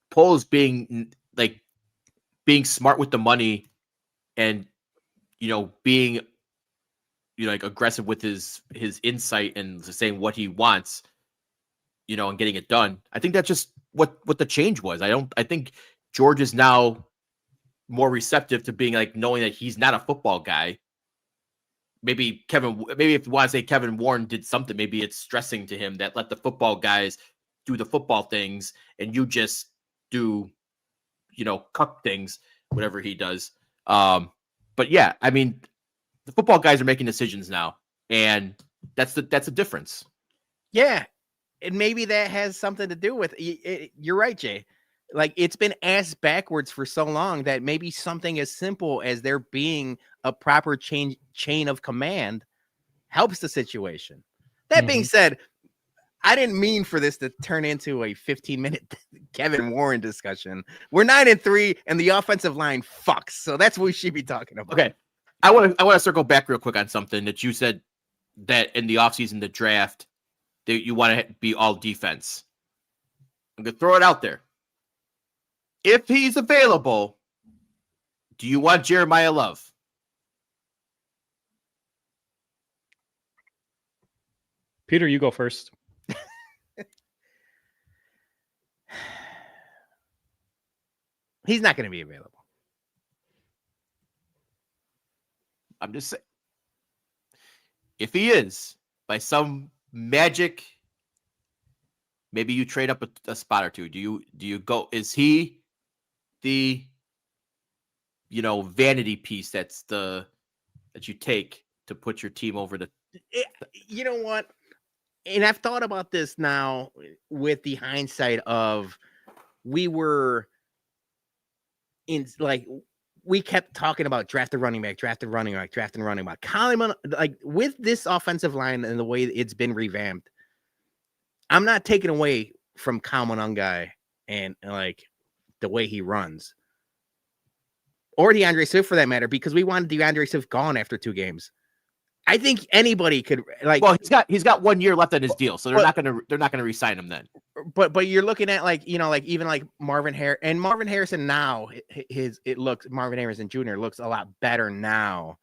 Poles being smart with the money and being like aggressive with his insight and saying what he wants, and getting it done. I think that's just what the change was. I think George is now more receptive to being like knowing that he's not a football guy. Maybe if you want to say Kevin Warren did something, maybe it's stressing to him that let the football guys do the football things and you just do, cuck things, whatever he does. But yeah, I mean, the football guys are making decisions now, and that's a difference. Yeah, and maybe that has something to do with it. You're right, Jay. Like it's been ass backwards for so long that maybe something as simple as there being a proper chain of command helps the situation. That being said, I didn't mean for this to turn into a 15-minute Kevin Warren discussion. We're 9-3 and the offensive line fucks. So that's what we should be talking about. Okay. I want to circle back real quick on something that you said, that in the offseason, the draft, that you want to be all defense. I'm going to throw it out there. If he's available, do you want Jeremiah Love? Peter, you go first. He's not going to be available. I'm just saying. If he is, by some magic, maybe you trade up a spot or two. Do you go? Is he the vanity piece that you take to put your team over the? You know what? And I've thought about this now with the hindsight of we kept talking about draft a running back. Colin, like with this offensive line and the way it's been revamped, I'm not taking away from Kyle Monangai and like the way he runs, or DeAndre Swift for that matter, because we wanted DeAndre Swift gone after 2 games. I think anybody could like. Well, he's got 1 year left on his deal, so they're not gonna re-sign him then. But you're looking at like even like Marvin Harrison now. Marvin Harrison Jr. looks a lot better now,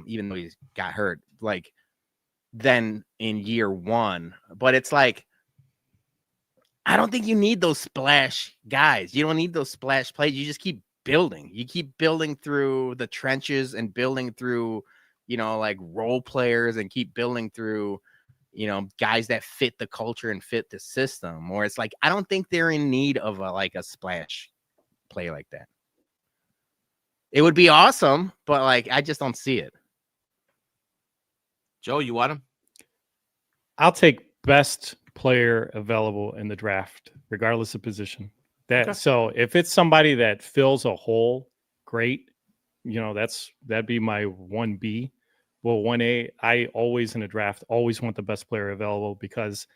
even though he's got hurt like than in year one. But it's like I don't think you need those splash guys. You don't need those splash plays. You just keep building. You keep building through the trenches and building through, like role players and keep building through, guys that fit the culture and fit the system. Or it's like, I don't think they're in need of a splash play like that. It would be awesome, but like, I just don't see it. Joe, you want him? I'll take best player available in the draft, regardless of position. So if it's somebody that fills a hole, great. That'd be my 1B. Well, 1A, I always in a draft always want the best player available because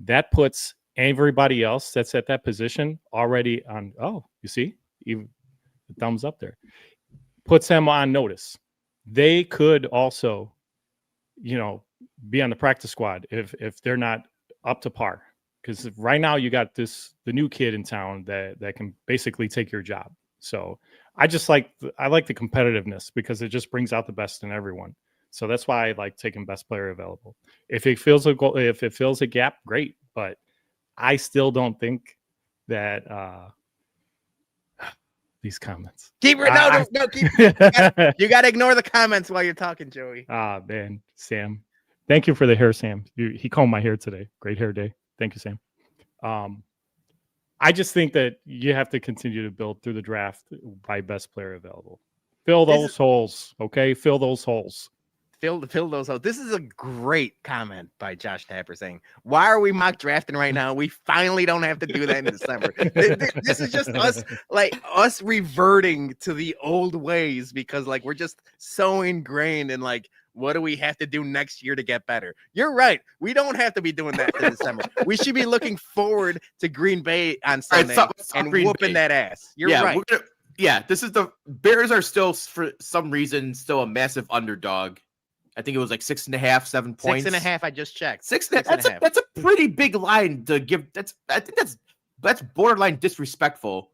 that puts everybody else that's at that position already on. Oh, you see, even the thumbs up there puts them on notice. They could also, be on the practice squad if they're not up to par. Because right now you got the new kid in town that can basically take your job. So I like the competitiveness because it just brings out the best in everyone. So that's why I like taking best player available. If it fills a gap, great. But I still don't think that these comments. Keep it. No. Keep. You got to ignore the comments while you're talking, Joey. Man, Sam. Thank you for the hair, Sam. He combed my hair today. Great hair day. Thank you, Sam. I just think that you have to continue to build through the draft by best player available. Fill those holes, okay? Fill those holes. Fill those holes. This is a great comment by Josh Tapper saying, "Why are we mock drafting right now? We finally don't have to do that in December." This is just us reverting to the old ways because like we're just so ingrained in like what do we have to do next year to get better? You're right. We don't have to be doing that in December. We should be looking forward to Green Bay on Sunday and whooping that ass. You're right. This is the Bears are still for some reason still a massive underdog. I think it was like 6.5, 7 points. 6.5. I just checked. 6.5. That's a pretty big line to give. I think that's borderline disrespectful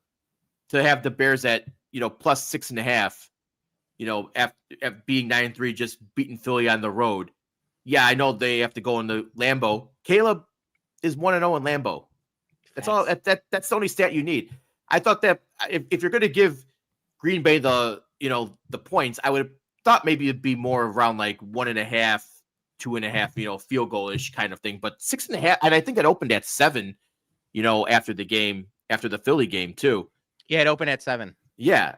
to have the Bears at plus 6.5. After being 9-3, just beating Philly on the road. Yeah, I know they have to go into Lambeau. Caleb is 1-0 in Lambeau. That's all. That's the only stat you need. I thought that if you're going to give Green Bay the points, I would have thought maybe it'd be more around like 1.5, 2.5, field goal-ish kind of thing. But 6.5, and I think it opened at 7, after the Philly game too. Yeah, it opened at 7. Yeah,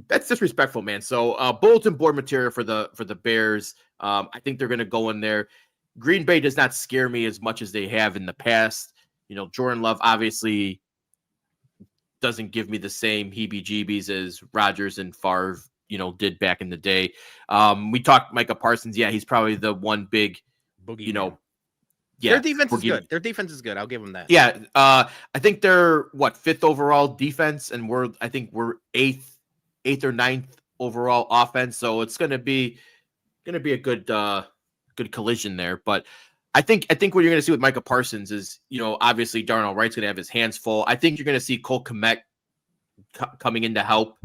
that's disrespectful, man. So bulletin board material for the Bears. I think they're going to go in there. Green Bay does not scare me as much as they have in the past. Jordan Love obviously doesn't give me the same heebie-jeebies as Rodgers and Favre, did back in the day. We talked Micah Parsons. Yeah, he's probably the one big, boogie. Yeah, their defense is good. Their defense is good. I'll give them that. Yeah, I think they're 5th overall defense, and we're 8th or 9th overall offense. So it's gonna be a good collision there. But I think what you're gonna see with Micah Parsons is obviously Darnell Wright's gonna have his hands full. I think you're gonna see Cole Kmet coming in to help.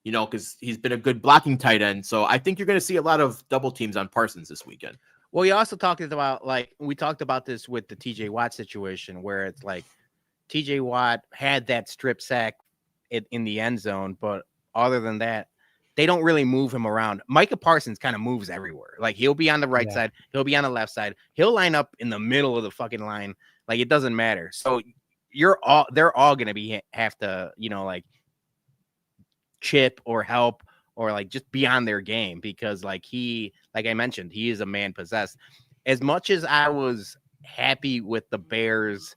Because he's been a good blocking tight end. So I think you're going to see a lot of double teams on Parsons this weekend. Well, you also talked about we talked about this with the TJ Watt situation where it's like TJ Watt had that strip sack in the end zone. But other than that, they don't really move him around. Micah Parsons kind of moves everywhere. Like he'll be on the right side. He'll be on the left side. He'll line up in the middle of the fucking line. Like it doesn't matter. So they're all going to have to, chip or help or like just be on their game because like I mentioned, he is a man possessed. As much as I was happy with the Bears,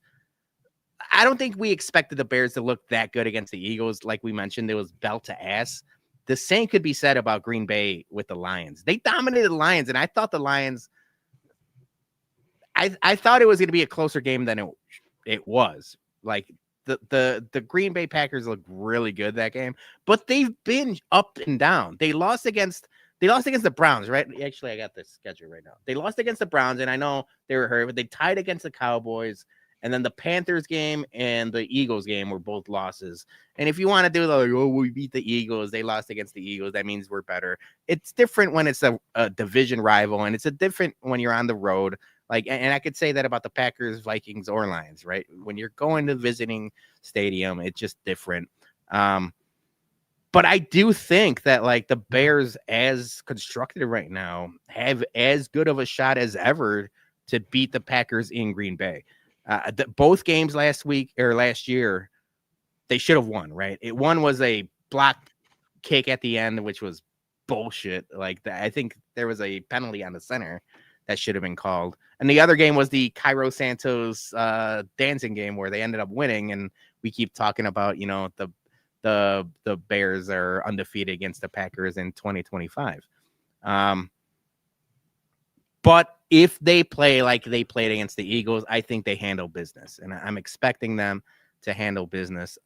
I don't think we expected the Bears to look that good against the Eagles. Like we mentioned, it was belt to ass. The same could be said about Green Bay with the Lions. They dominated the Lions, and I thought the Lions I thought it was going to be a closer game than it was. Like the Green Bay Packers looked really good that game, but they've been up and down. They lost against They lost against the Browns, right? Actually, I got this schedule right now. They lost against the Browns, and I know they were hurt, but they tied against the Cowboys. And then the Panthers game and the Eagles game were both losses. And if you want to do like, oh, we beat the Eagles, they lost against the Eagles, that means we're better. It's different when it's a division rival, and it's a different when you're on the road. Like, and I could say that about the Packers, Vikings, or Lions, right? When you're going to visiting stadium, it's just different. But I do think that like the Bears, as constructed right now, have as good of a shot as ever to beat the Packers in Green Bay. Both games last year, they should have won, right? One was a block kick at the end, which was bullshit. Like I think there was a penalty on the center that should have been called. And the other game was the Cairo Santos dancing game where they ended up winning. And we keep talking about, the Bears are undefeated against the Packers in 2025. But if they play like they played against the Eagles, I think they handle business, and I'm expecting them to handle business.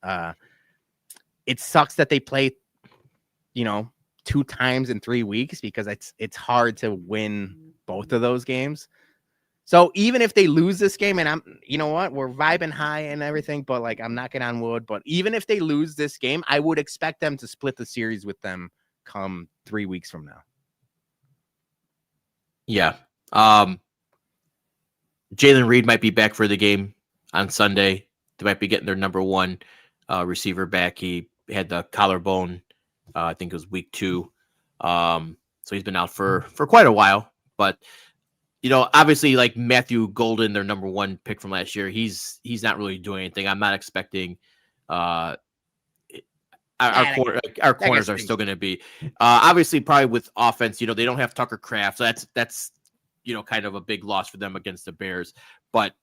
It sucks that they play, 2 times in 3 weeks because it's hard to win both of those games. So even if they lose this game, and we're vibing high and everything, but like I'm knocking on wood, but even if they lose this game, I would expect them to split the series with them come 3 weeks from now. Yeah. Jalen Reed might be back for the game on Sunday. They might be getting their number one receiver back. He had the collarbone, I think it was week 2. So he's been out for quite a while. But, obviously like Matthew Golden, their number 1 pick from last year, he's not really doing anything. I'm not expecting our corners are still going to be obviously probably with offense. They don't have Tucker Kraft, so that's kind of a big loss for them against the Bears. But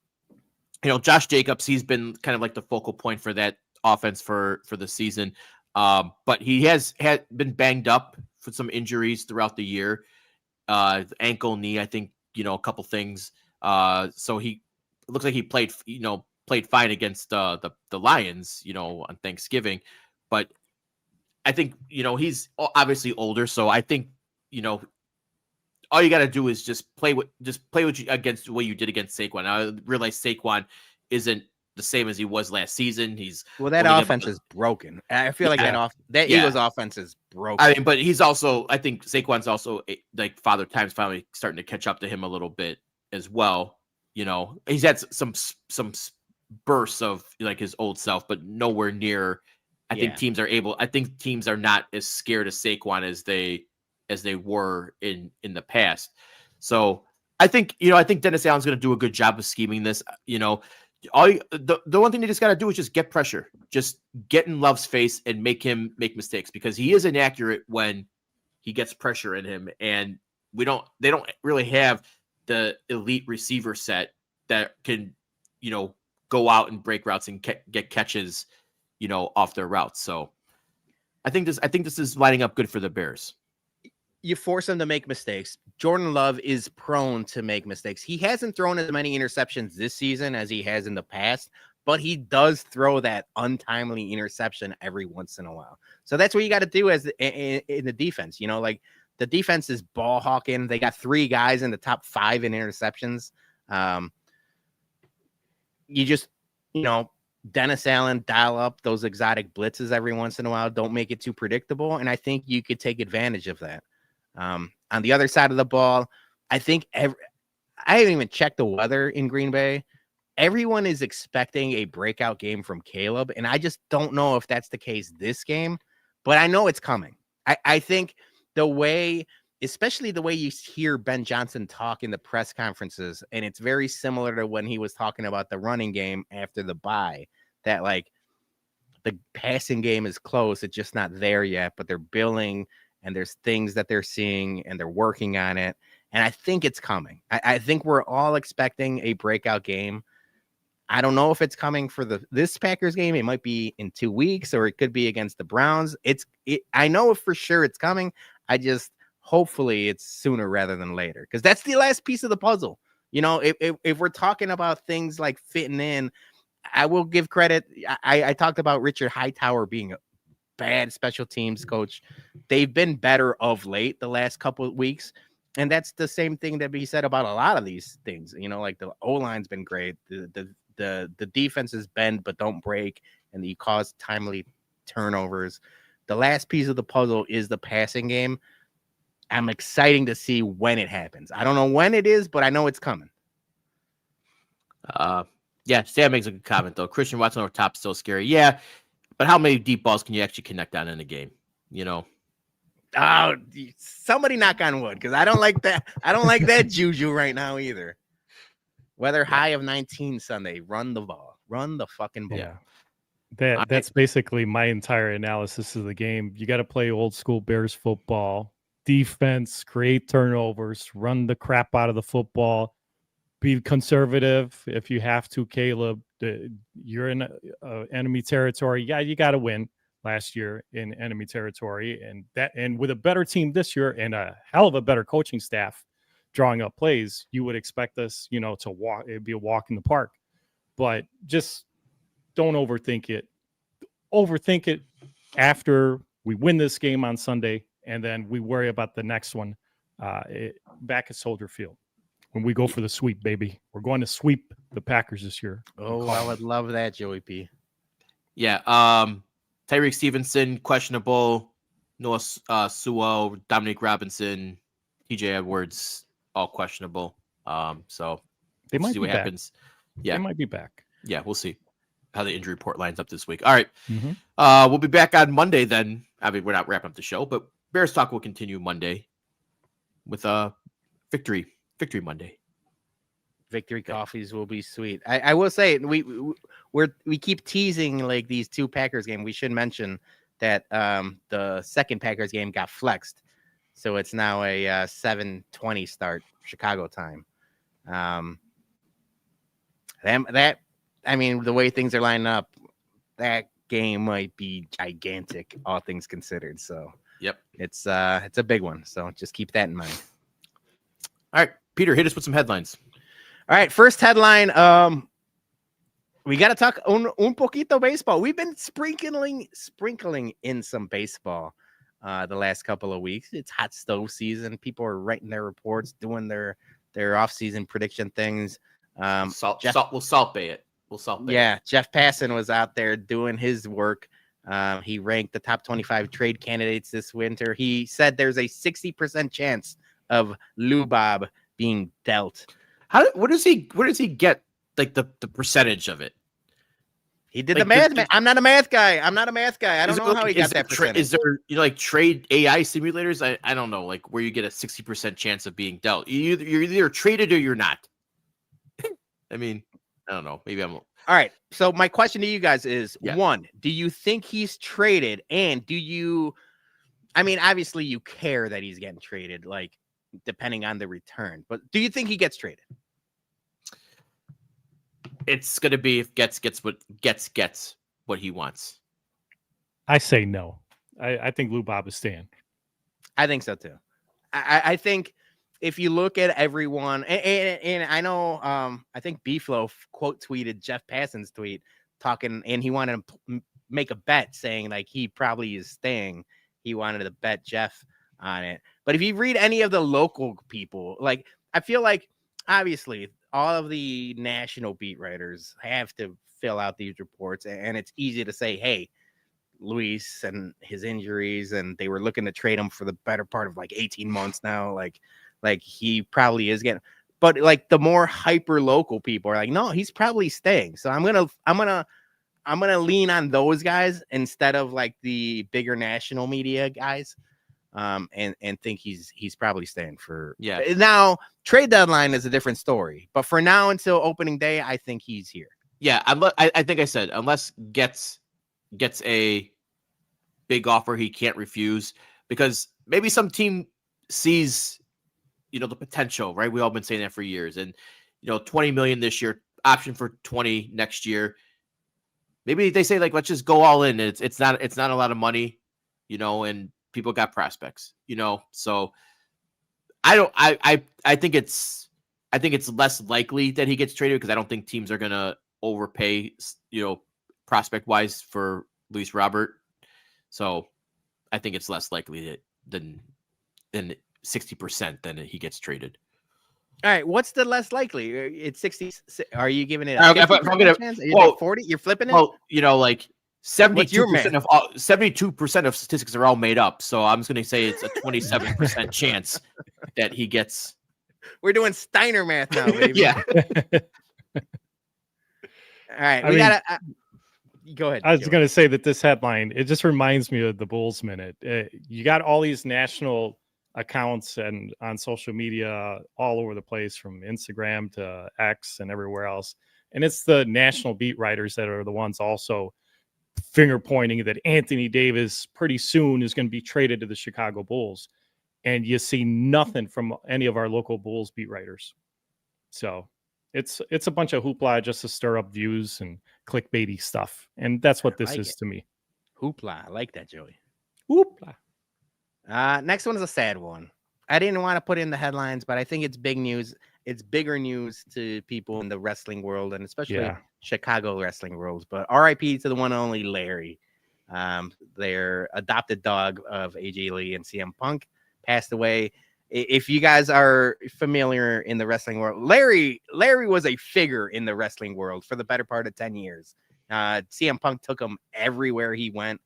Josh Jacobs, he's been kind of like the focal point for that offense for the season. But he had been banged up for some injuries throughout the year, ankle, knee, I think, a couple things. So it looks like he played fine against the Lions, on Thanksgiving. But I think, he's obviously older. So I think, all you got to do is just play against what you did against Saquon. I realize Saquon isn't the same as he was last season. That offense is broken. I feel like Eagles offense is broken. I mean, but he's also, I think Saquon's also like Father Time's finally starting to catch up to him a little bit as well. He's had some bursts of like his old self, but nowhere near. I think teams are not as scared of Saquon as they were in the past. So I think Dennis Allen's going to do a good job of scheming this. The one thing they just got to do is just get pressure, just get in Love's face and make him make mistakes, because he is inaccurate when he gets pressure in him, and they don't really have the elite receiver set that can, go out and break routes and get catches, off their routes. So I think this is lining up good for the Bears. You force him to make mistakes. Jordan Love is prone to make mistakes. He hasn't thrown as many interceptions this season as he has in the past, but he does throw that untimely interception every once in a while. So that's what you got to do as in the defense. Like the defense is ball hawking. They got 3 guys in the top 5 in interceptions. You just, Dennis Allen, dial up those exotic blitzes every once in a while. Don't make it too predictable. And I think you could take advantage of that. On the other side of the ball, I think I haven't even checked the weather in Green Bay. Everyone is expecting a breakout game from Caleb, and I just don't know if that's the case this game, but I know it's coming. I think especially the way you hear Ben Johnson talk in the press conferences, and it's very similar to when he was talking about the running game after the bye, that like the passing game is close. It's just not there yet, but they're building, and there's things that they're seeing, and they're working on it. And I think it's coming. I think we're all expecting a breakout game. I don't know if it's coming for this Packers game. It might be in 2 weeks, or it could be against the Browns. I know for sure it's coming. Hopefully it's sooner rather than later, because that's the last piece of the puzzle. If we're talking about things like fitting in, I will give credit. I talked about Richard Hightower being bad special teams coach. They've been better of late the last couple of weeks. And that's the same thing that we said about a lot of these things. You know, like the O-line's been great. The defenses bend but don't break, and you cause timely turnovers. The last piece of the puzzle is the passing game. I'm excited to see when it happens. I don't know when it is, but I know it's coming. Yeah, Sam makes a good comment though. Christian Watson over top still scary. Yeah, but how many deep balls can you actually connect on in a game? You know. Oh, somebody knock on wood, because I don't like that. I don't like that juju right now either. Weather high of 19 Sunday. Run the ball. Run the fucking ball. Yeah. That's basically my entire analysis of the game. You got to play old school Bears football. Defense, create turnovers, run the crap out of the football. Be conservative if you have to, Caleb. You're in enemy territory. Yeah, you got to win last year in enemy territory, and with a better team this year and a hell of a better coaching staff drawing up plays, you would expect us, to walk. It'd be a walk in the park, but just don't overthink it. Overthink it after we win this game on Sunday, and then we worry about the next one back at Soldier Field when we go for the sweep, baby. We're going to sweep the Packers this year. Oh, I would love that, Joey P. Yeah. Tyreek Stevenson, questionable. Noah Suo, Dominic Robinson, TJ Edwards, all questionable. So they we'll might see be what back. happens. Yeah. They might be back. Yeah, we'll see how the injury report lines up this week. All right. Mm-hmm. We'll be back on Monday then. I mean, we're not wrapping up the show, but Bears Talk will continue Monday with Victory Monday. Victory coffees will be sweet. I will say we keep teasing like these two Packers game. We should mention that the second Packers game got flexed, so it's now a 7:20 start Chicago time. That I mean, the way things are lining up, that game might be gigantic, all things considered. So yep, it's a big one. So just keep that in mind. All right, Peter, hit us with some headlines. All right, first headline. We got to talk un poquito baseball. We've been sprinkling in some baseball the last couple of weeks. It's hot stove season. People are writing their reports, doing their off-season prediction things. We'll salt bay it. Yeah, Jeff Passan was out there doing his work. He ranked the top 25 trade candidates this winter. He said there's a 60% chance of Lou Bob being dealt. Where does he get like the percentage of it? He did the math. I'm not a math guy. I don't know how he got that percentage. Is there like trade AI simulators? I don't know, like where you get a 60% chance of being dealt. You're either traded or you're not. I mean, I don't know. Maybe I'm. All right. So my question to you guys is: Yeah. One, do you think he's traded? And do you? I mean, obviously you care that he's getting traded, like depending on the return. But do you think he gets traded? It's gonna be if gets what he wants. I say no. I think Lou Bob is staying. I think so too. I think if you look at everyone, and I know, I think Beeflo quote tweeted Jeff Passan's tweet talking, and he wanted to make a bet saying like he probably is staying. He wanted to bet Jeff on it. But if you read any of the local people, like I feel like obviously all of the national beat writers have to fill out these reports, and it's easy to say, hey, Luis and his injuries, and they were looking to trade him for the better part of like 18 months now. Like he probably is getting, but like the more hyper local people are like, no, he's probably staying. So I'm gonna lean on those guys instead of like the bigger national media guys. And think he's probably staying for. Yeah. Now trade deadline is a different story, but for now until opening day, I think he's here. Yeah, I think I said unless gets a big offer he can't refuse, because maybe some team sees the potential, right? We've all been saying that for years, and $20 million this year, option for 20 next year. Maybe they say like let's just go all in. It's not a lot of money, and people got prospects, so I think it's less likely that he gets traded because I don't think teams are gonna overpay, prospect wise for Luis Robert. So I think it's less likely than 60% than he gets traded. All right, what's the less likely? It's 60. Are you giving it a I'm 50% gonna- chance? well, 40? You're flipping it? Well, like What's your 72% math? of 72% of statistics are all made up. So I'm just gonna say it's a 27% chance that he gets. We're doing Steiner math now, baby. Yeah. All right, I we mean, gotta go ahead. I was Joey. going to say that this headline, it just reminds me of the Bulls Minute. You got all these national accounts and on social media all over the place, from Instagram to X and everywhere else. And it's the national beat writers that are the ones also finger pointing that Anthony Davis pretty soon is going to be traded to the Chicago Bulls. And you see nothing from any of our local Bulls beat writers. So it's a bunch of hoopla just to stir up views and clickbaity stuff. And that's what this like is it. to me. Hoopla. I like that, Joey. Hoopla. Next one is a sad one. I didn't want to put in the headlines, but I think it's big news. It's bigger news to people in the wrestling world, and especially Chicago wrestling world. But RIP to the one and only Larry. Their adopted dog of AJ Lee and CM Punk passed away. If you guys are familiar in the wrestling world, Larry was a figure in the wrestling world for the better part of 10 years. CM Punk took him everywhere he went.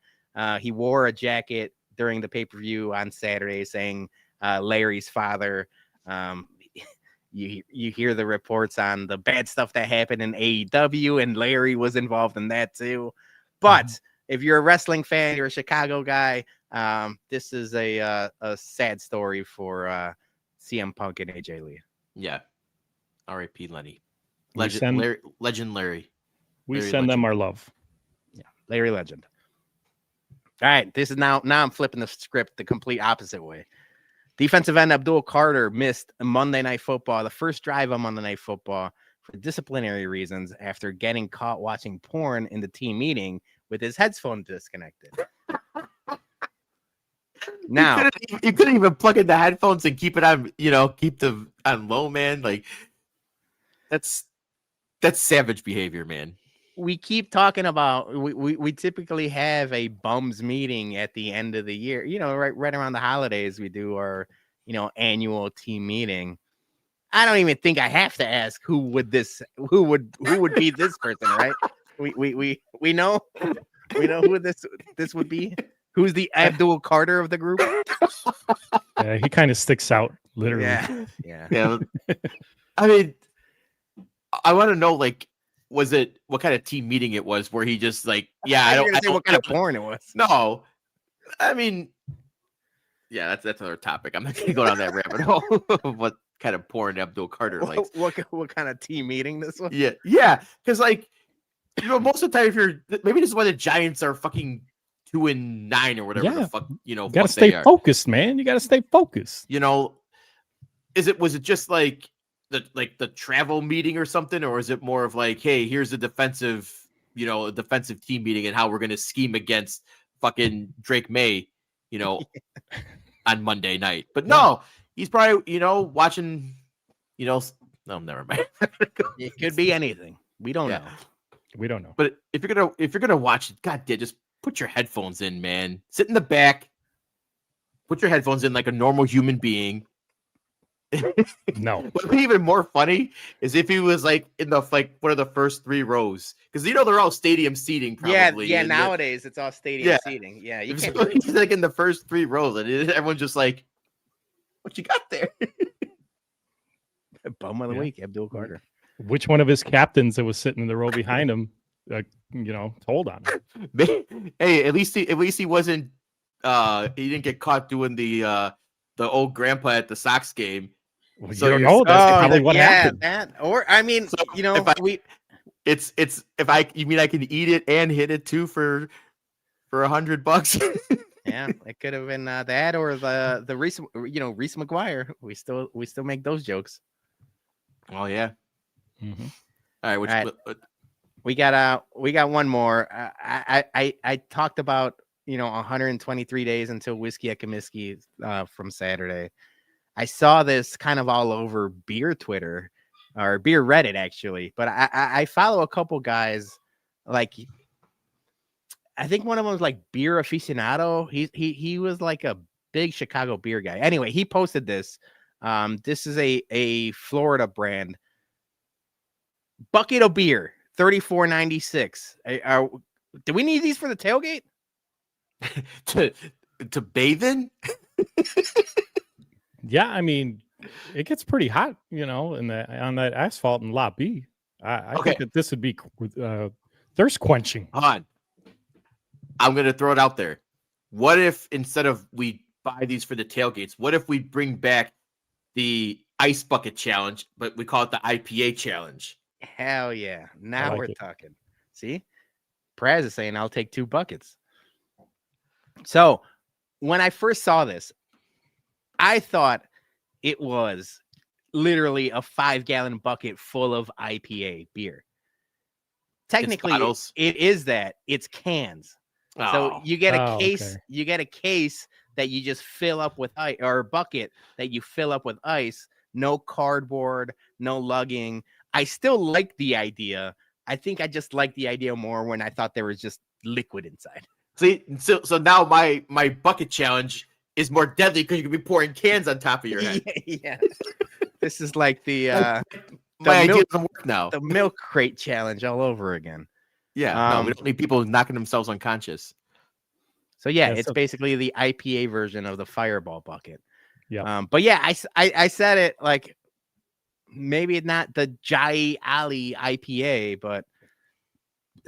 He wore a jacket during the pay-per-view on Saturday saying Larry's father. You hear the reports on the bad stuff that happened in AEW, and Larry was involved in that too. But if you're a wrestling fan, you're a Chicago guy, this is a sad story for CM Punk and AJ Lee. Yeah. R.I.P. Lenny. Legend Larry. We Larry send them Legend. our love. Yeah, Larry Legend. All right, this is now I'm flipping the script the complete opposite way. Defensive end Abdul Carter missed Monday Night Football, the first drive on Monday Night Football, for disciplinary reasons after getting caught watching porn in the team meeting with his headphones disconnected. Now you couldn't even plug in the headphones and keep it on, keep them on low, man. Like that's savage behavior, man. we keep talking about we typically have a bums meeting at the end of the year. Right around the holidays, we do our annual team meeting. I don't even think I have to ask who would be this person, right? We know who this would be. Who's the Abdul Carter of the group? Yeah, he kind of sticks out, literally. Yeah. I mean, I want to know, like, what kind of team meeting it was where he just like, I don't say what kind of porn it was. No, I mean, yeah, that's another topic. I'm not gonna go down that rabbit hole. What kind of porn Abdul Carter likes? What kind of team meeting this was? Yeah, because like, most of the time, maybe this is why the Giants are fucking 2-9 or whatever the fuck, you gotta stay focused, man. You gotta stay focused. Was it just like the travel meeting or something, or is it more of like, hey, here's a defensive team meeting and how we're gonna scheme against fucking Drake May, on Monday night? But no, he's probably watching, no, never mind. It could be anything. We don't know. We don't know. But if you're gonna watch it, god damn, just put your headphones in, man. Sit in the back. Put your headphones in like a normal human being. No. What would be even more funny is if he was like in the one of the first 3 rows, because they're all stadium seating. Probably. Yeah. Nowadays it's all stadium seating. Yeah, you can't. He's like in the first 3 rows, and everyone's just like, "What you got there?" Bum of the week, Abdul Carter. Which one of his captains that was sitting in the row behind him, told on him? Hey, at least he wasn't. He didn't get caught doing the old grandpa at the Sox game. Well, So that's probably what happened. You mean I can eat it and hit it too for $100? Yeah, it could have been that or the Reese McGuire. We still make those jokes. Oh yeah. Mm-hmm. All right. We got one more. I talked about 123 days until Whiskey at Comiskey from Saturday. I saw this kind of all over beer Twitter or beer Reddit actually, but I follow a couple guys like I think one of them was like beer aficionado. He was like a big Chicago beer guy. Anyway, he posted this. This is a Florida brand. Bucket of beer, $34.96. Do we need these for the tailgate? to bathe in? Yeah, I mean, it gets pretty hot, on that asphalt in Lot B. I Okay. think that this would be thirst quenching. Hold on. I'm going to throw it out there. What if instead of we buy these for the tailgates, what if we bring back the ice bucket challenge, but we call it the IPA challenge? Hell yeah. Now like we're it. talking. See? Praz is saying I'll take 2 buckets. So when I first saw this, I thought it was literally a 5-gallon bucket full of IPA beer. Technically, bottles. it is that. It's cans. So Oh. you get a case. Okay. You get a case that you just fill up with ice, or a bucket that you fill up with ice. No cardboard, no lugging. I still like the idea. I think I just like the idea more when I thought there was just liquid inside. See, so now my bucket challenge is more deadly because you can be pouring cans on top of your head. Yeah. This is like the My idea milk- doesn't work now. the milk crate challenge all over again. Yeah, no, we don't need people knocking themselves unconscious. So yeah, Yeah, it's so- basically the IPA version of the Fireball bucket. Yeah. But yeah, I said it like maybe not the Jai Ali IPA, but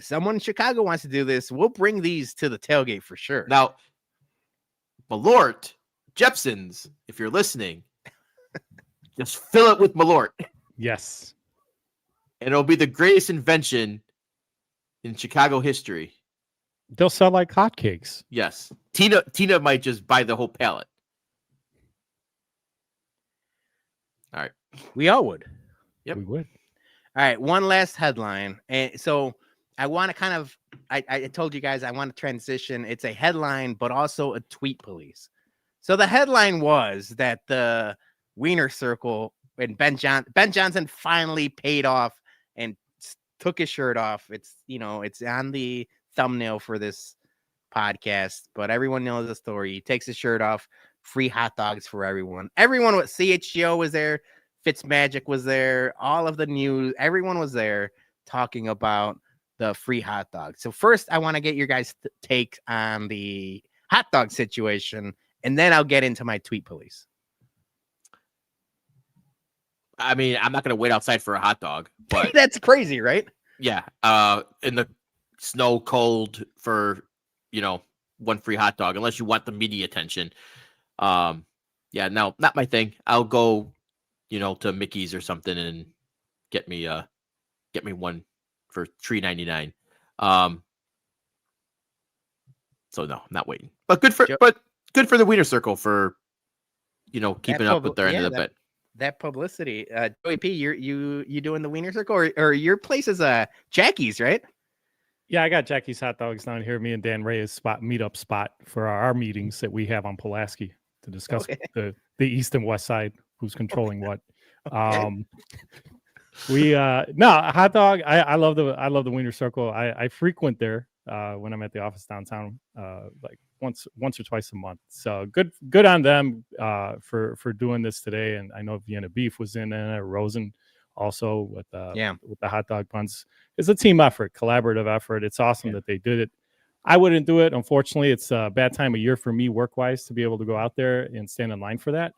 someone in Chicago wants to do this. We'll bring these to the tailgate for sure. Now, Malort, Jepsons, if you're listening, just fill it with Malort, Yes. and it'll be the greatest invention in Chicago history. They'll sell like hotcakes. Yes, Tina might just buy the whole pallet. All right. We all would. Yep. We would. All right, one last headline. And so I want to kind of, I told you guys I want to transition. It's a headline, but also a tweet police. So the headline was that the Wiener Circle and Ben Johnson finally paid off and took his shirt off. It's, it's on the thumbnail for this podcast, but everyone knows the story. He takes his shirt off, free hot dogs for everyone. Everyone with CHGO was there. Fitzmagic was there. All of the news, everyone was there talking about the free hot dog. So first, I want to get your guys' take on the hot dog situation, and then I'll get into my tweet police. I mean, I'm not going to wait outside for a hot dog, but That's crazy, right? yeah, in the snow cold for, one free hot dog, unless you want the media attention. Yeah, no, not my thing. I'll go, to Mickey's or something and get me one for $3.99. So no, I'm not waiting. But good for the Wiener Circle for, keeping up with their end of the bet. That publicity. Joey P, you doing the Wiener Circle, or your place is Jackie's, right? Yeah, I got Jackie's hot dogs down here. Me and Dan Rey's meetup spot for our meetings that we have on Pulaski to discuss the east and west side, who's controlling what. We hot dog. I love the Wiener Circle. I frequent there when I'm at the office downtown, like once or twice a month. So good on them for doing this today. And I know Vienna Beef was in it, Rosen also with the hot dog buns. It's a team effort, collaborative effort. It's awesome that they did it. I wouldn't do it. Unfortunately, it's a bad time of year for me work-wise to be able to go out there and stand in line for that.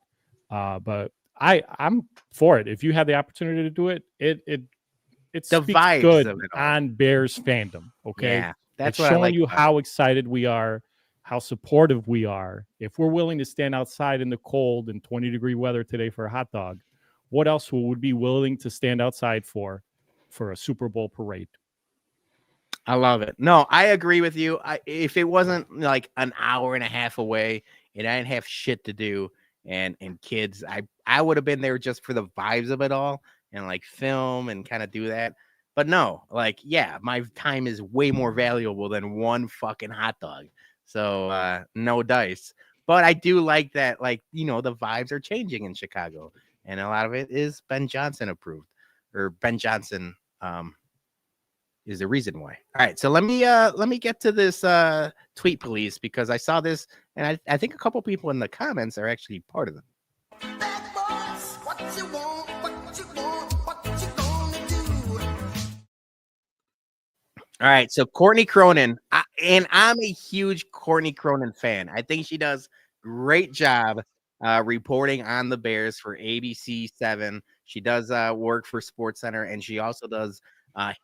But I'm for it. If you have the opportunity to do it, it The speaks vibes good of it all. on Bears fandom. Okay, Yeah, that's it's what I showing like you about how excited we are, how supportive we are. If we're willing to stand outside in the cold and 20-degree weather today for a hot dog, what else would we be willing to stand outside for a Super Bowl parade? I love it. No, I agree with you. If it wasn't like an hour and a half away and I didn't have shit to do and kids, I would have been there just for the vibes of it all and like film and kind of do that. But no, my time is way more valuable than one fucking hot dog. So no dice. But I do like that, the vibes are changing in Chicago. And a lot of it is Ben Johnson approved, or Ben Johnson. is the reason why. All right, so let me get to this tweet, please, because I saw this, and I think a couple people in the comments are actually part of it. Bad boys, what you want, what you want, what you gonna do? All right, so Courtney Cronin, and I'm a huge Courtney Cronin fan. I think she does great job reporting on the Bears for ABC7. She does work for SportsCenter, and she also does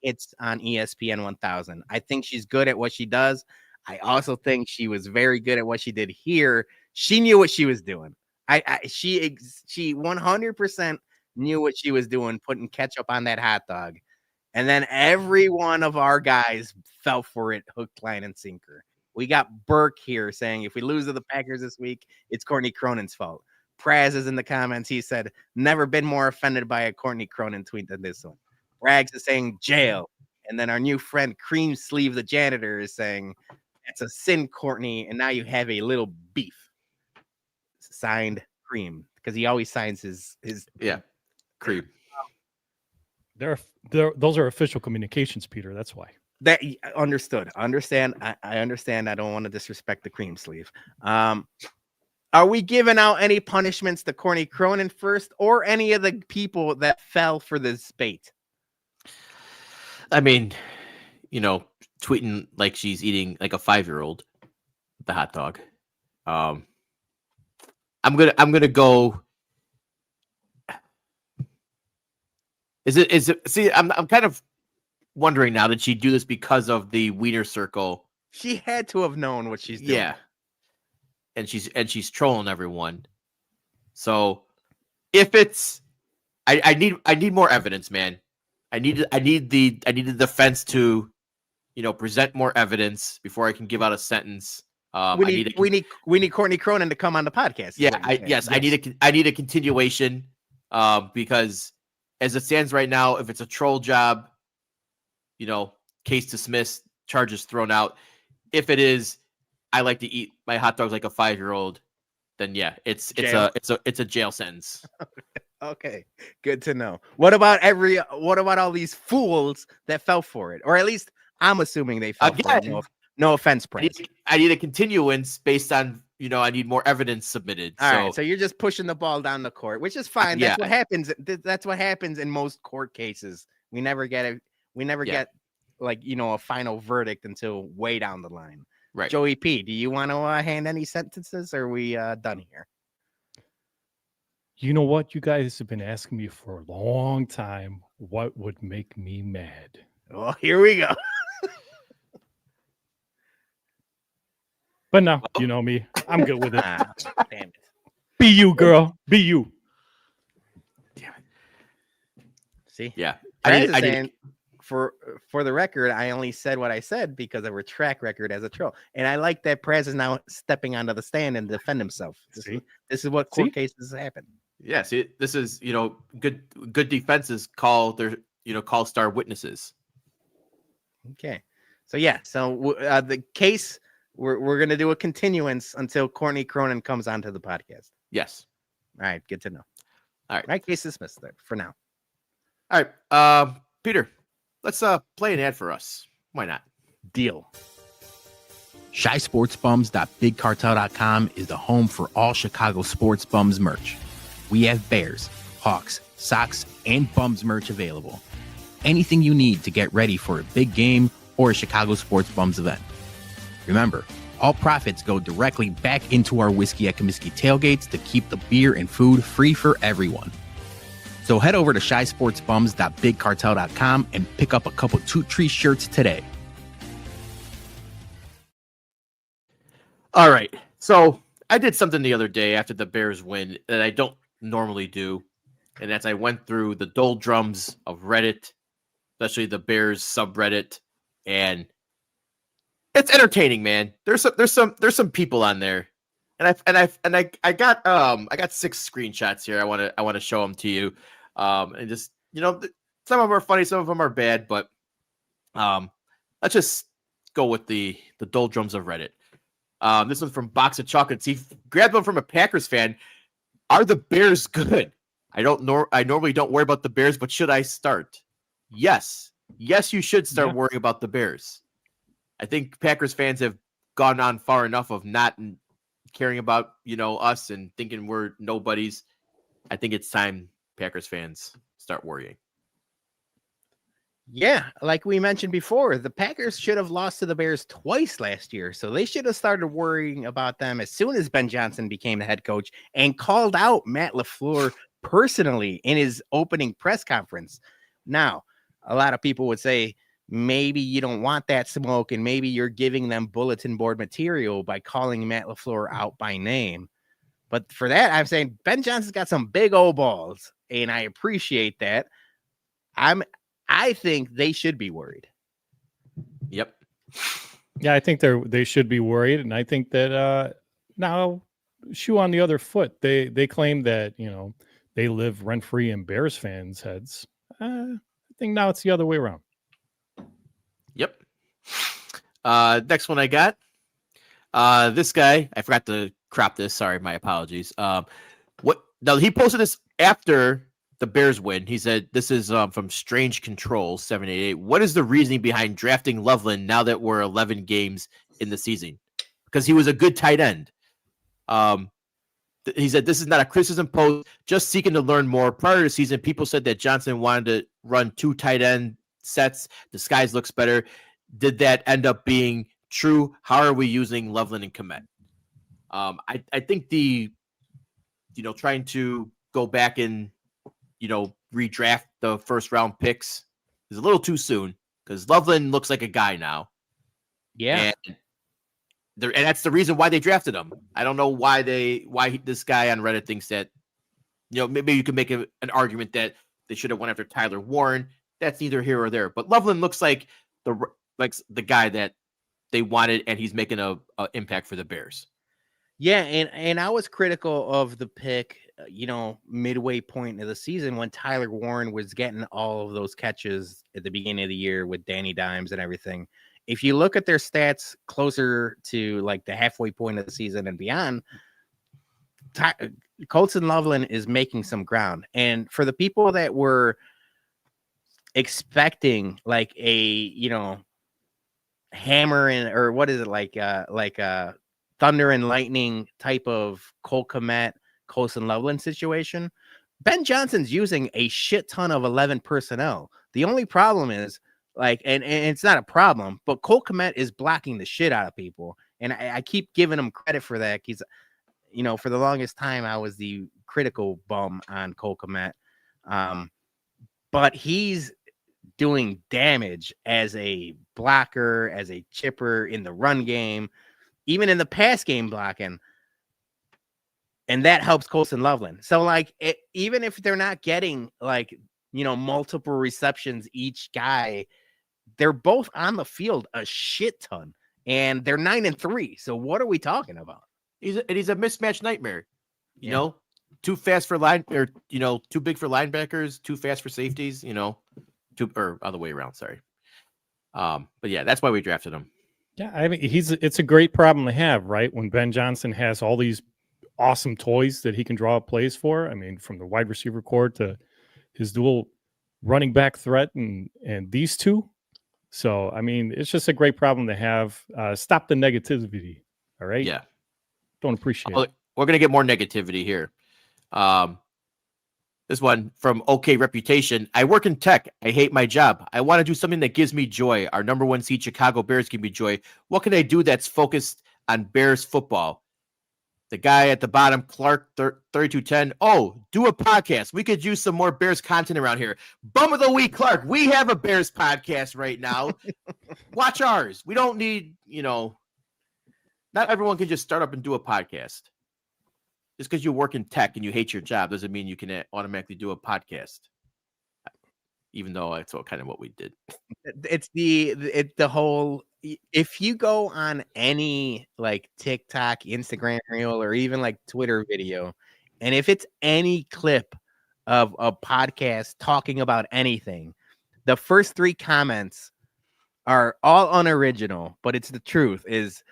hits on ESPN 1000. I think she's good at what she does. I also think she was very good at what she did here. She knew what she was doing. She 100% knew what she was doing, putting ketchup on that hot dog. And then every one of our guys fell for it, hook, line, and sinker. We got Burke here saying if we lose to the Packers this week, it's Courtney Cronin's fault. Praz is in the comments. He said, never been more offended by a Courtney Cronin tweet than this one. Rags is saying jail. And then our new friend Cream Sleeve, the janitor, is saying, it's a sin, Courtney, and now you have a little beef. Signed Cream, because he always signs his Cream. Those are official communications, Peter. That's why. That understood. Understand. I understand. I don't want to disrespect the Cream Sleeve. Are we giving out any punishments to Courtney Cronin first, or any of the people that fell for this bait? I mean, tweeting like she's eating like a 5-year-old, the hot dog. I'm gonna go. Is it? See, I'm kind of wondering now, that she do this because of the Wieners Circle? She had to have known what she's doing. Yeah, and she's trolling everyone. So if it's, I need more evidence, man. I need the defense to, present more evidence before I can give out a sentence. We need Courtney Cronin to come on the podcast. Yeah, yes. I need a continuation, because as it stands right now, if it's a troll job, case dismissed, charges thrown out. If it is, I like to eat my hot dogs like a 5-year-old, then yeah, it's a jail sentence. Okay, good to know. What about all these fools that fell for it? Or at least I'm assuming they fell for it. No offense, Prince. I need a continuance based on, I need more evidence submitted. All right, so you're just pushing the ball down the court, which is fine. That's what happens. That's what happens in most court cases. We never get like, a final verdict until way down the line. Right. Joey P, do you want to hand any sentences, or are we done here? You know what? You guys have been asking me for a long time what would make me mad. Well, here we go. But no, you know me. I'm good with it. Damn it. Be you, girl. Be you. Damn it. See? Yeah. For the record, I only said what I said because of her track record as a troll. And I like that Praz is now stepping onto the stand and defend himself. This is what court cases happen. Yeah, see, this is, good defenses call star witnesses. Okay. So the case, we're going to do a continuance until Courtney Cronin comes onto the podcast. Yes. All right, good to know. All right. My case dismissed there for now. All right. Peter, let's play an ad for us. Why not? Deal. ShySportsBums.BigCartel.com is the home for all Chicago sports bums merch. We have Bears, Hawks, Sox, and Bums merch available. Anything you need to get ready for a big game or a Chicago Sports Bums event. Remember, all profits go directly back into our Whiskey at Comiskey tailgates to keep the beer and food free for everyone. So head over to ShySportsBums.BigCartel.com and pick up a couple Toot Tree shirts today. All right. So I did something the other day after the Bears win that I don't normally do. And that's I went through the doldrums of Reddit, especially the Bears subreddit, and it's entertaining, man. There's some people on there, and I got 6 screenshots here. I want to show them to you, and just some of them are funny, some of them are bad, but let's just go with the doldrums of Reddit. This one's from Box of Chocolates. He grabbed one from a Packers fan. Are the Bears good? I normally don't worry about the Bears, but should I start? Yes, yes, you should start Yeah. worrying about the Bears. I think Packers fans have gone on far enough of not caring about, us and thinking we're nobodies. I think it's time Packers fans start worrying. Yeah, like we mentioned before, the Packers should have lost to the Bears twice last year. So they should have started worrying about them as soon as Ben Johnson became the head coach and called out Matt LaFleur personally in his opening press conference. Now, a lot of people would say maybe you don't want that smoke and maybe you're giving them bulletin board material by calling Matt LaFleur out by name. But for that, I'm saying Ben Johnson's got some big old balls, and I appreciate that. I think they should be worried. Yep. Yeah, I think they should be worried, and I think that now shoe on the other foot. They claim that they live rent free in Bears fans' heads. I think now it's the other way around. Yep. Next one I got. This guy, I forgot to crop this. Sorry, my apologies. Now he posted this after the Bears win. He said, this is from Strange Control 788. What is the reasoning behind drafting Loveland now that we're 11 games in the season? Because he was a good tight end. He said, this is not a criticism post, just seeking to learn more. Prior to the season, people said that Johnson wanted to run 2 tight end sets. Disguise looks better. Did that end up being true? How are we using Loveland and Kmet? I think trying to go back and, redraft the first round picks is a little too soon because Loveland looks like a guy now. Yeah. And that's the reason why they drafted him. I don't know why this guy on Reddit thinks that, maybe you could make an argument that they should have went after Tyler Warren. That's neither here or there. But Loveland looks like the guy that they wanted, and he's making a impact for the Bears. Yeah, and I was critical of the pick, midway point of the season when Tyler Warren was getting all of those catches at the beginning of the year with Danny Dimes and everything. If you look at their stats closer to like the halfway point of the season and beyond, Colson Loveland is making some ground. And for the people that were expecting like a, hammer or what is it like a thunder and lightning type of Cole Kmet, Colson Loveland situation, Ben Johnson's using a shit ton of 11 personnel. The only problem is and it's not a problem, but Cole Kmet is blocking the shit out of people. And I keep giving him credit for that. He's, for the longest time, I was the critical bum on Cole Kmet. But he's doing damage as a blocker, as a chipper in the run game, even in the pass game blocking. And that helps Colson Loveland. So even if they're not getting multiple receptions each guy, they're both on the field a shit ton, and they're 9-3. So what are we talking about? He's a mismatch nightmare. You know, too fast for too big for linebackers, too fast for safeties. Or other way around. Sorry. But yeah, that's why we drafted him. Yeah, I mean, it's a great problem to have, right? When Ben Johnson has all these awesome toys that he can draw up plays for. I mean, from the wide receiver core to his dual running back threat and these two. So, I mean, it's just a great problem to have. Stop the negativity. All right. Yeah. Don't appreciate it. We're going to get more negativity here. This one from OK Reputation. I work in tech. I hate my job. I want to do something that gives me joy. Our number 1 seed Chicago Bears give me joy. What can I do that's focused on Bears football? The guy at the bottom, Clark 3210. Oh, do a podcast. We could use some more Bears content around here. Bum of the week, Clark. We have a Bears podcast right now. Watch ours. We don't need, not everyone can just start up and do a podcast. Just because you work in tech and you hate your job doesn't mean you can automatically do a podcast. Even though that's kind of what we did. It's the whole, if you go on any TikTok, Instagram reel, or even Twitter video, and if it's any clip of a podcast talking about anything, the first 3 comments are all unoriginal, but it's the truth is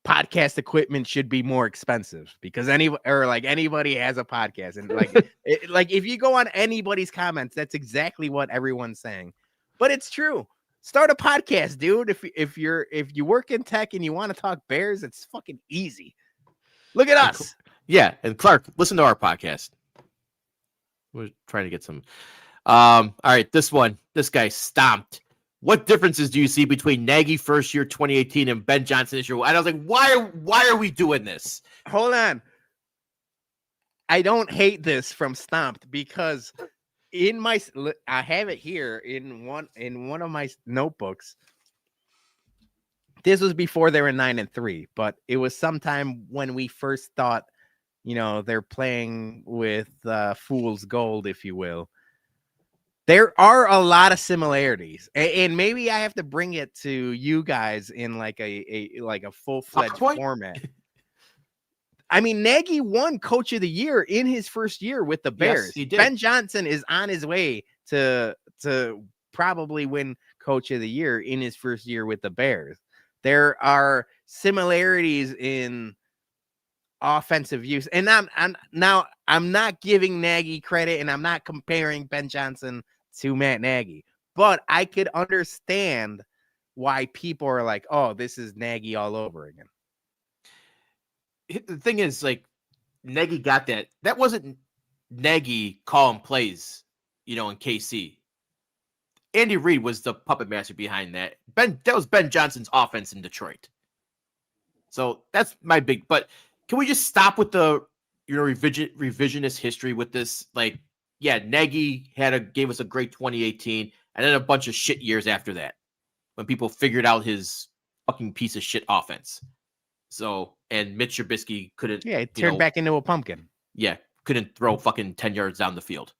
podcast equipment should be more expensive because anybody has a podcast. And if you go on anybody's comments, that's exactly what everyone's saying. but it's true. Start a podcast, dude. If you work in tech and you want to talk Bears, it's fucking easy. Look at us. Yeah, and Clark, listen to our podcast. We're trying to get some. All right, this guy stomped. What differences do you see between Nagy first year 2018 and Ben Johnson this year? And I was like, why are we doing this? Hold on. I don't hate this from Stomped because I have it here in one of my notebooks. This was before they were 9-3, but it was sometime when we first thought, they're playing with fool's gold, if you will. There are a lot of similarities, and maybe I have to bring it to you guys in like a full-fledged format. I mean, Nagy won Coach of the Year in his first year with the Bears. Yes, he did. Ben Johnson is on his way to probably win Coach of the Year in his first year with the Bears. There are similarities in offensive use, and I'm not giving Nagy credit, and I'm not comparing Ben Johnson to Matt Nagy, but I could understand why people are like, "Oh, this is Nagy all over again." The thing is, like, Nagy got that. That wasn't Nagy calling plays, in KC. Andy Reid was the puppet master behind that. That was Ben Johnson's offense in Detroit. So that's my big. But can we just stop with the revisionist history with this? Like, yeah, Nagy gave us a great 2018, and then a bunch of shit years after that, when people figured out his fucking piece of shit offense. So, and Mitch Trubisky couldn't. Yeah, it turned back into a pumpkin. Yeah, couldn't throw fucking 10 yards down the field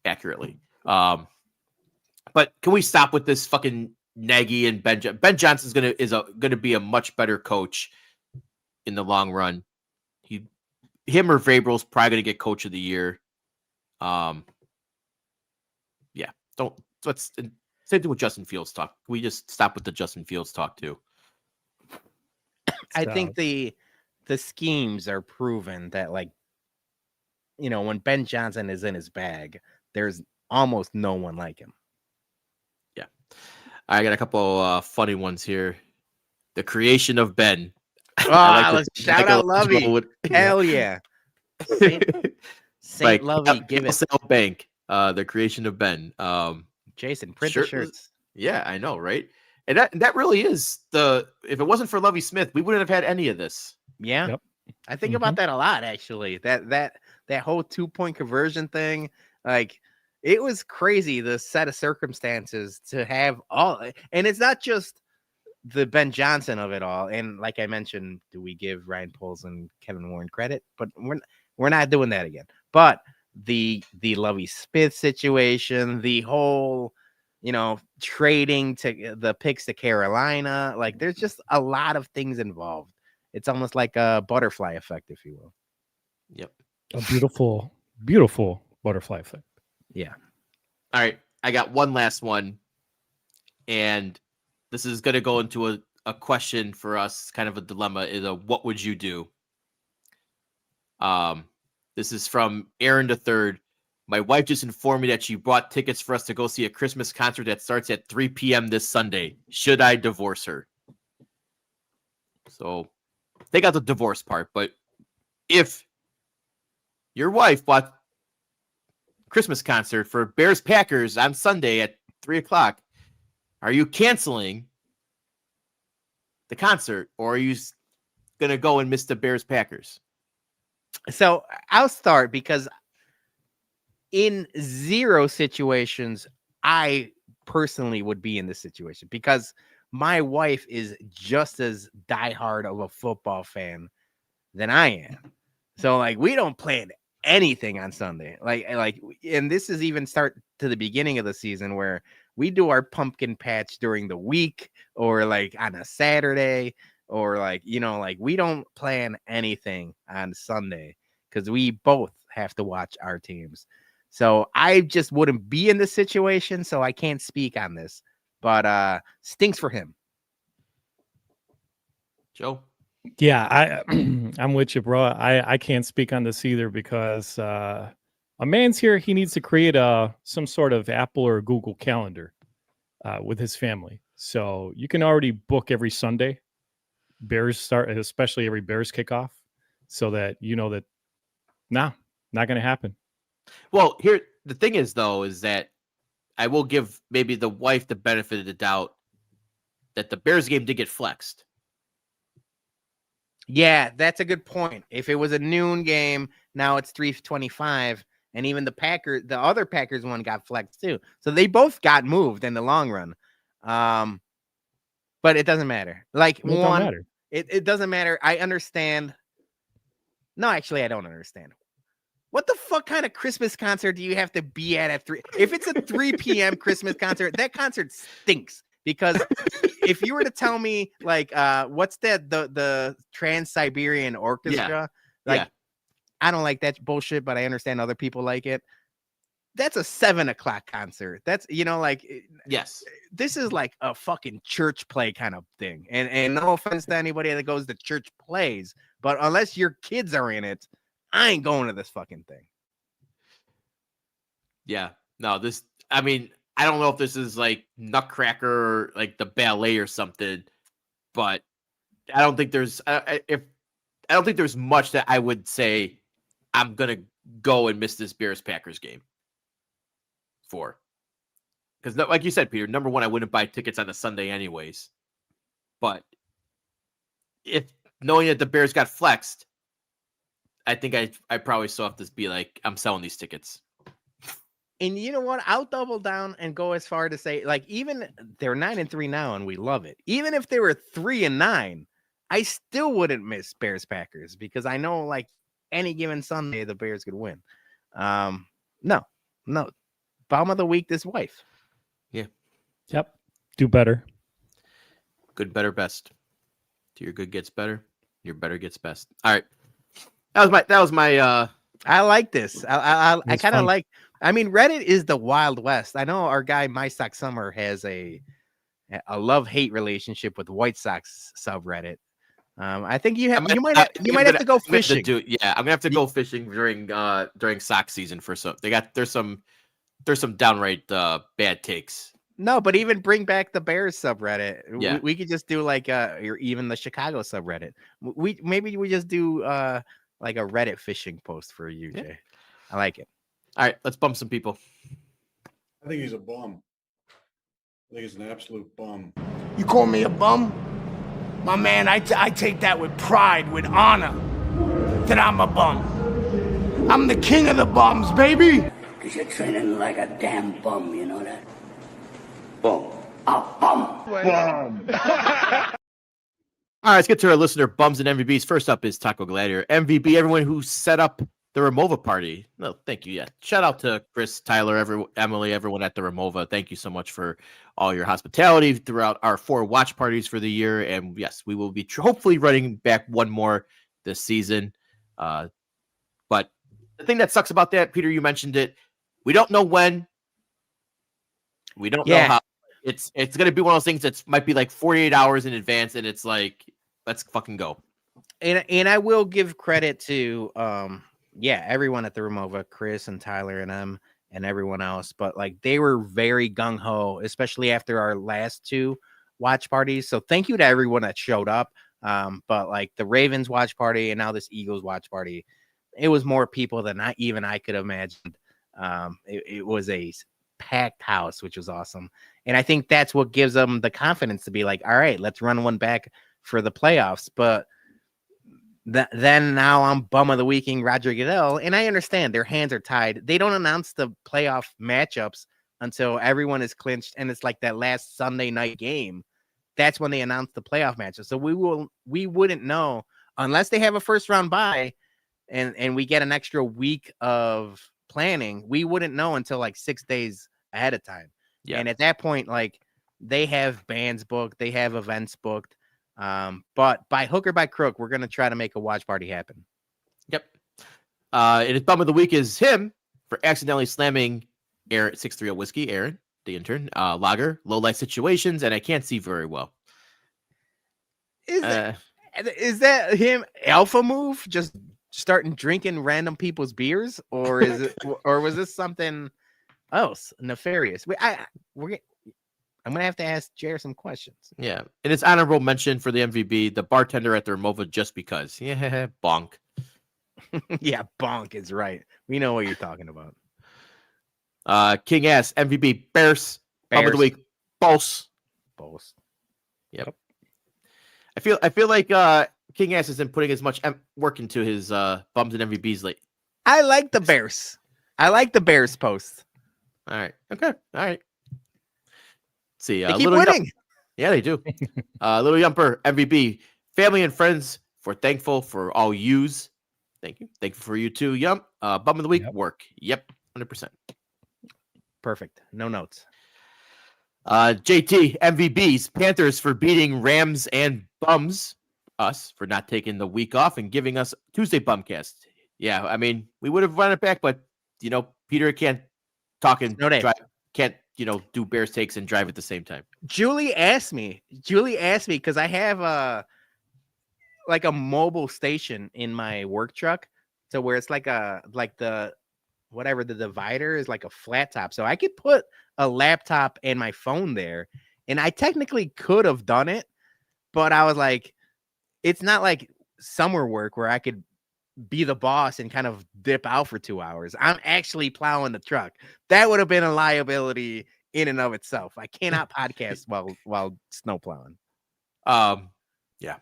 accurately. But can we stop with this fucking Nagy and Ben? Ben Johnson's gonna be a much better coach in the long run. Him or Vrabel's probably gonna get Coach of the Year. Yeah, let's same thing with Justin Fields talk. Can we just stop with the Justin Fields talk too? I think the schemes are proven that, like, when Ben Johnson is in his bag, there's almost no one like him. Yeah. I got a couple funny ones here. The creation of Ben. Let's shout out Lovey. Hell yeah. Saint Lovey, give it. Bank. The creation of Ben. Jason, print the shirts. Yeah, I know, right? And that really is if it wasn't for Lovie Smith, we wouldn't have had any of this. Yeah. Yep. I think about that a lot, actually. That whole 2-point conversion thing, like, it was crazy, the set of circumstances to have all, and it's not just the Ben Johnson of it all. And like I mentioned, do we give Ryan Poles and Kevin Warren credit? But we're not doing that again. But the Lovie Smith situation, the whole, trading to the picks to Carolina, like, there's just a lot of things involved. It's almost like a butterfly effect, if you will. Yep. A beautiful, beautiful butterfly effect. Yeah. All right. I got one last one. And this is going to go into a question for us, kind of a dilemma, is what would you do? This is from Aaron III. My wife just informed me that she bought tickets for us to go see a Christmas concert that starts at 3 p.m. this Sunday. Should I divorce her? So they got the divorce part, but if your wife bought Christmas concert for Bears Packers on Sunday at 3:00, are you canceling the concert, or are you gonna go and miss the Bears Packers? So I'll start, because in 0 situations, I personally would be in this situation, because my wife is just as diehard of a football fan than I am. So, like, we don't plan anything on Sunday. Like, and this is even start to the beginning of the season, where we do our pumpkin patch during the week, or like on a Saturday, or like, we don't plan anything on Sunday, because we both have to watch our teams. So I just wouldn't be in this situation, so I can't speak on this, but stinks for him. Joe? Yeah, I'm with you, bro. I can't speak on this either, because a man's here. He needs to create some sort of Apple or Google calendar. with his family. So you can already book every Sunday. Bears start, especially every Bears kickoff, so that you know that not going to happen. Well, here the thing is though, is that I will give maybe the wife the benefit of the doubt that the Bears game did get flexed. Yeah, that's a good point. If it was a noon game, now it's 3:25, and even the other Packers one got flexed too. So they both got moved in the long run. But it doesn't matter. Like It don't matter. It doesn't matter. I understand. No, actually, I don't understand. What the fuck kind of Christmas concert do you have to be at 3? If it's a 3 p.m. Christmas concert, that concert stinks. Because if you were to tell me, like, what's that, the Trans-Siberian Orchestra? Like, I don't like that bullshit, but I understand other people like it. That's a 7 o'clock concert. That's, like, Yes. this is like a fucking church play kind of thing. And no offense to anybody that goes to church plays, but unless your kids are in it, I ain't going to this fucking thing. Yeah. No, I don't know if this is like Nutcracker or like the ballet or something, but I don't think there's much that I would say I'm gonna go and miss this Bears Packers game for. Because like you said, Peter, number one, I wouldn't buy tickets on a Sunday anyways. But if knowing that the Bears got flexed, I think I probably still have to be like, I'm selling these tickets. And you know what? I'll double down and go as far to say, like, even they're 9-3 now, and we love it. Even if they were 3-9, I still wouldn't miss Bears Packers because I know, like, any given Sunday the Bears could win. No, bum of the week, this wife. Yeah. Yep. Do better. Good, better, best. To your good gets better, your better gets best. All right. That was my I like this. I It's kind of fun. like. I mean, Reddit is the Wild West. I know our guy My Sox Summer has a love-hate relationship with White Sox subreddit. I think you might have to go fishing. I'm gonna have to go fishing during Sox season for some. There's some downright bad takes. No, but even bring back the Bears subreddit. Yeah. We could just do like or even the Chicago subreddit. Maybe we just do like a Reddit fishing post for you, Jay. I like it. All right, let's bump some people. I think he's a bum. I think he's an absolute bum. You call me a bum? My man, I take that with pride, with honor, that I'm a bum. I'm the king of the bums, baby. Because you're training like a damn bum, you know that? Bum. A bum. All right, let's get to our listener bums and MVBs. First up is Taco Gladiator. MVP, everyone who set up the Ramova party. No, thank you. Yeah. Shout out to Chris, Tyler, Emily, everyone at the Ramova. Thank you so much for all your hospitality throughout our 4 watch parties for the year. And yes, we will be hopefully running back one more this season. But the thing that sucks about that, Peter, you mentioned it. We don't know when. We don't know how. It's going to be one of those things that might be like 48 hours in advance. And it's like, let's fucking go. And I will give credit to everyone at the Ramova, Chris and Tyler and them and everyone else, but like they were very gung-ho, especially after our last 2 watch parties. So thank you to everyone that showed up. But like the Ravens watch party and now this Eagles watch party, it was more people than I could have imagined. It was a packed house, which was awesome. And I think that's what gives them the confidence to be like, all right, let's run one back for the playoffs. But then now I'm bum of the weekend, Roger Goodell, and I understand their hands are tied. They don't announce the playoff matchups until everyone is clinched, and it's like that last Sunday night game. That's when they announce the playoff matchups. So we wouldn't know unless they have a first round bye, and we get an extra week of planning. We wouldn't know until like 6 days ahead of time. Yeah. And at that point, like they have bands booked, they have events booked. But by hook or by crook, we're going to try to make a watch party happen. Yep. And his bum of the week is him for accidentally slamming Aaron 630 Whiskey, Aaron, the intern, Lager, low light situations, and I can't see very well. Is that him alpha move? Just starting drinking random people's beers, or is it, or was this something else nefarious? I'm gonna have to ask Jer some questions. Yeah, and it's honorable mention for the MVB, the bartender at the Remova, just because. Yeah, bonk. Yeah, bonk is right. We know what you're talking about. King Ass MVB Bears. Bum of the Bears. week. Boss. Both. Yep. I feel like King Ass isn't putting as much work into his bums and MVBs late. I like the Bears. I like the Bears post. All right. Okay. All right. Let's see. They keep winning. Yeah, they do. Little Yumper MVB. Family and friends for thankful for all yous. Thank you. Thankful for you too, Yump. Bum of the week. Yep. Work. Yep. 100%. Perfect. No notes. JT MVBs. Panthers for beating Rams and Bums. Us for not taking the week off and giving us Tuesday Bumcast. Yeah, I mean, we would have run it back, but Peter can't talk and drive, can't do Bears takes and drive at the same time. Julie asked me because I have a mobile station in my work truck, so where it's like the whatever the divider is, like a flat top, so I could put a laptop and my phone there, and I technically could have done it, but I was like, it's not like summer work where I could be the boss and kind of dip out for 2 hours. I'm actually plowing the truck. That would have been a liability in and of itself. I cannot podcast while snow plowing. Yeah.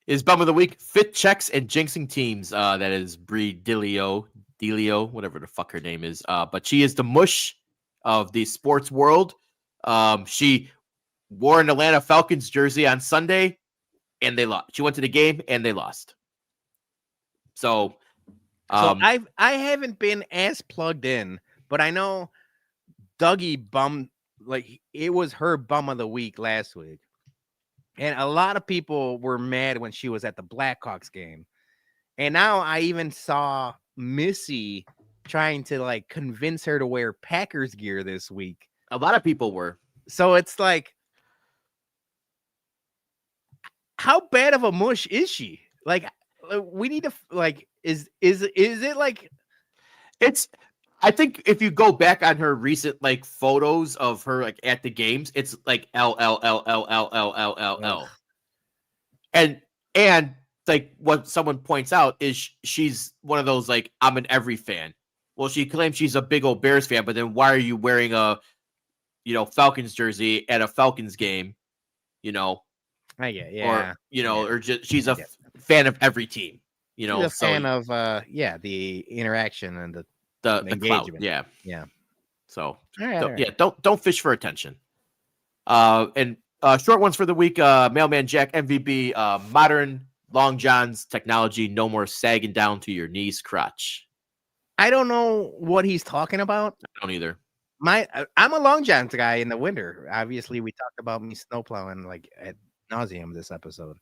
Is Bum of the Week Fit Checks and Jinxing Teams. That is Brie Delio, whatever the fuck her name is. But she is the mush of the sports world. She wore an Atlanta Falcons jersey on Sunday and they lost. She went to the game and they lost. So I haven't been as plugged in, but I know Dougie bum, like it was her bum of the week last week. And a lot of people were mad when she was at the Blackhawks game. And now I even saw Missy trying to convince her to wear Packers gear this week. A lot of people were. So it's like, how bad of a mush is she? We need to is it like it's I think if you go back on her recent photos of her at the games, it's like L. And what someone points out is she's one of those I'm an every fan. Well, she claims she's a big old Bears fan, but then why are you wearing a Falcons jersey at a Falcons game? I get, yeah. Or or just she's a fan of every team. She's a fan of the interaction and the engagement. Clout. Yeah. So all right. Yeah, don't fish for attention. And short ones for the week. Mailman Jack MVB. Modern long johns technology. No more sagging down to your knees crotch. I don't know what he's talking about. I don't either. I'm a long johns guy in the winter. Obviously, we talked about me snowplowing at nauseum this episode.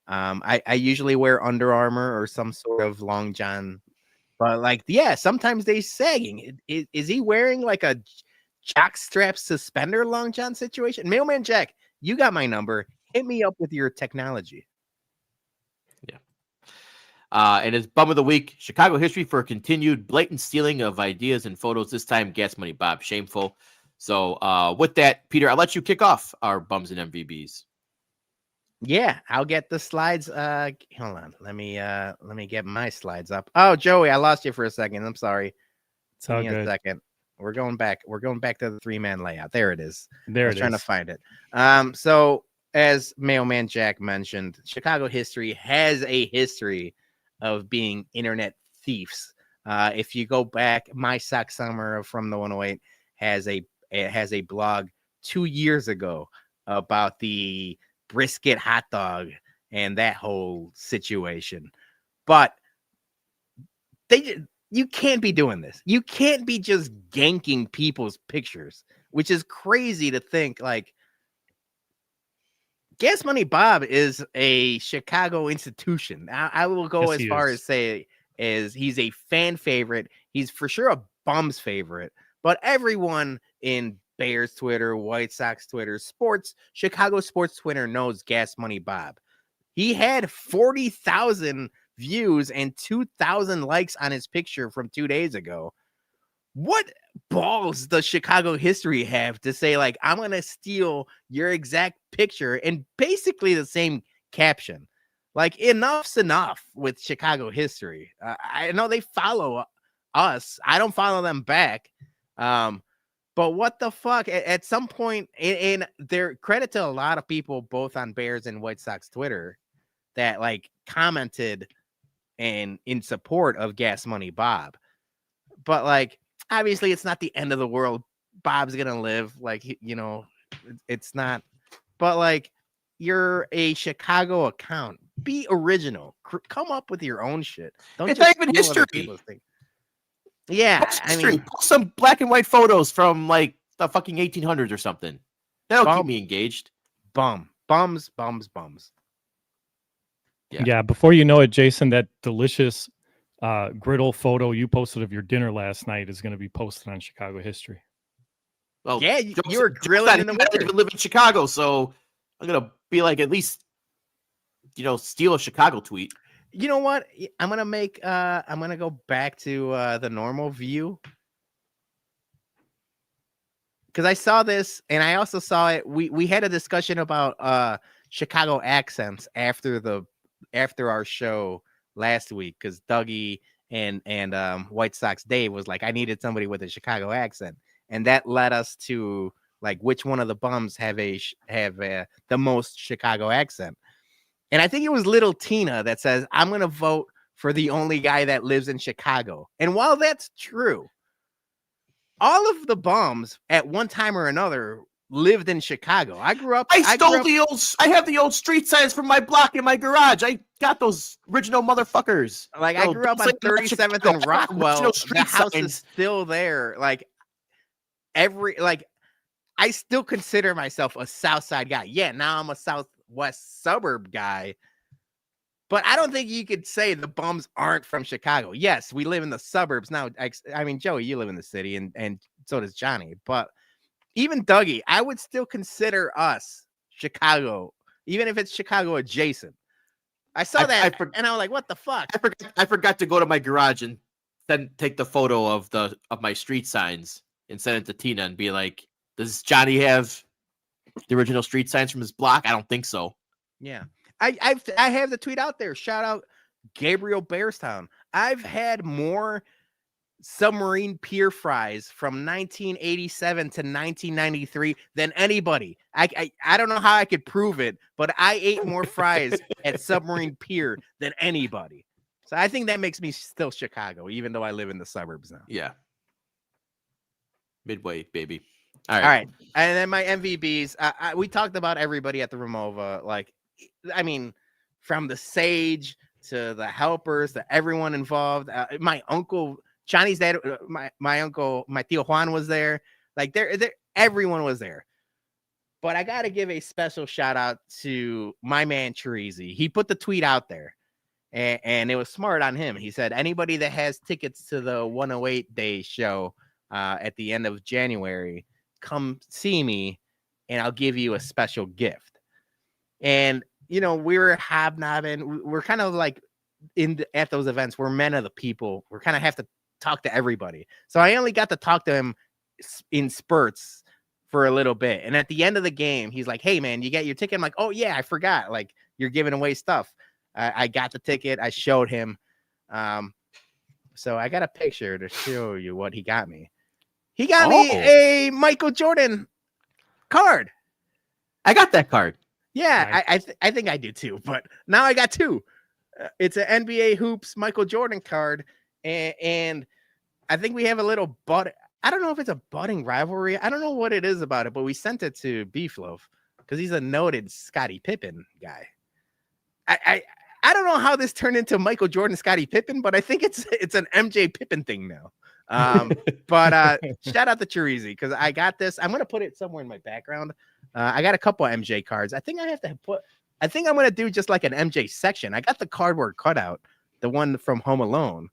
I usually wear Under Armour or some sort of long john, but sometimes they sagging. Is he wearing a jock strap suspender long john situation? Mailman Jack, you got my number. Hit me up with your technology. Yeah. And his bum of the week, Chicago history for continued blatant stealing of ideas and photos. This time, Gas Money Bob, shameful. So with that, Peter, I'll let you kick off our bums and MVBs. Yeah, I'll get the slides. Hold on. Let me get my slides up. Oh, Joey, I lost you for a second. I'm sorry. It's all Give me good. a second. We're going back to the 3-man layout. There it is. There I was it trying is. to find it. So as Mailman Jack mentioned, Chicago history has a history of being internet thieves. If you go back, My Sock Summer from the 108 has a blog 2 years ago about the brisket hot dog and that whole situation. But you can't be doing this. You can't be just ganking people's pictures, which is crazy to think. Gas Money Bob is a Chicago institution. I will go as far as say is he's a fan favorite. He's for sure a Bum's favorite, but everyone in Bears Twitter, White Sox Twitter, Chicago sports Twitter knows Gas Money Bob. He had 40,000 views and 2,000 likes on his picture from 2 days ago. what balls does Chicago history have to say, like, I'm going to steal your exact picture and basically the same caption? Like, enough's enough with Chicago history. I know they follow us. I don't follow them back. But what the fuck? At some point, in their credit to a lot of people, both on Bears and White Sox Twitter, that like commented and in support of Gas Money Bob. But like, obviously, it's not the end of the world. Bob's gonna live. Like, you know, it's not. But like, you're a Chicago account. Be original. Come up with your own shit. Don't It's just not even steal other history. people's things. Yeah, Post I history. mean, Post some black and white photos from like the fucking 1800s or something. That'll keep me engaged. bums. Yeah. Yeah. Before you know it, Jason, that delicious griddle photo you posted of your dinner last night is going to be posted on Chicago history. Well, Yeah, you were grilling in the I winter. don't even live in Chicago, so I'm gonna be like at least, steal a Chicago tweet. You know what? I'm gonna go back to the normal view. Because I saw this and I also saw it. We had a discussion about Chicago accents after our show last week, because Dougie and White Sox Dave was like, I needed somebody with a Chicago accent, and that led us to like which one of the bums have the most Chicago accent. And I think it was Little Tina that says, I'm gonna vote for the only guy that lives in Chicago. And while that's true, all of the bums at one time or another lived in Chicago. I grew up. I have the old street signs from my block in my garage. I got those original motherfuckers. Like, I grew up on 37th and Rockwell. The house signs. is still there. Like, I still consider myself a South Side guy. Yeah, now I'm a Southwest suburb guy. But I don't think you could say the bums aren't from Chicago. Yes, we live in the suburbs now. I mean, Joey, you live in the city, and so does Johnny. But even Dougie, I would still consider us Chicago, even if it's Chicago adjacent. I saw that, and I was like, "What the fuck?" I forgot to go to my garage and then take the photo of my street signs and send it to Tina and be like, "Does Johnny have the original street signs from his block?" I don't think so. Yeah. I have the tweet out there. Shout out Gabriel Bearstown. I've had more submarine pier fries from 1987 to 1993 than anybody. I don't know how I could prove it, but I ate more fries at Submarine Pier than anybody. So I think that makes me still Chicago, even though I live in the suburbs now. Yeah. Midway, baby. All right. And then my MVBs. We talked about everybody at the Ramova. Like, I mean, from the Sage to the helpers to everyone involved. My uncle, Johnny's dad, my uncle, my Tío Juan was there. Like, everyone was there. But I got to give a special shout out to my man Chirizi. He put the tweet out there, and it was smart on him. He said, anybody that has tickets to the 108 Day show at the end of January, come see me, and I'll give you a special gift. And, we were hobnobbing. We're kind of like at those events, we're men of the people. We're kind of have to talk to everybody. So I only got to talk to him in spurts for a little bit. And at the end of the game, he's like, hey, man, you got your ticket? I'm like, oh, yeah, I forgot. Like, you're giving away stuff. I got the ticket. I showed him. So I got a picture to show you what he got me. He got me a Michael Jordan card. I got that card. Yeah, nice. I think I do too, but now I got two. It's an NBA Hoops Michael Jordan card, and I think we have a little I don't know if it's a budding rivalry. I don't know what it is about it, but we sent it to Beefloaf because he's a noted Scottie Pippen guy. I don't know how this turned into Michael Jordan, Scottie Pippen, but I think it's an MJ Pippen thing now. But shout out to Chirizi because I got this. I'm gonna put it somewhere in my background. I got a couple of MJ cards. I think I'm gonna do just like an MJ section. I got the cardboard cutout, the one from Home Alone.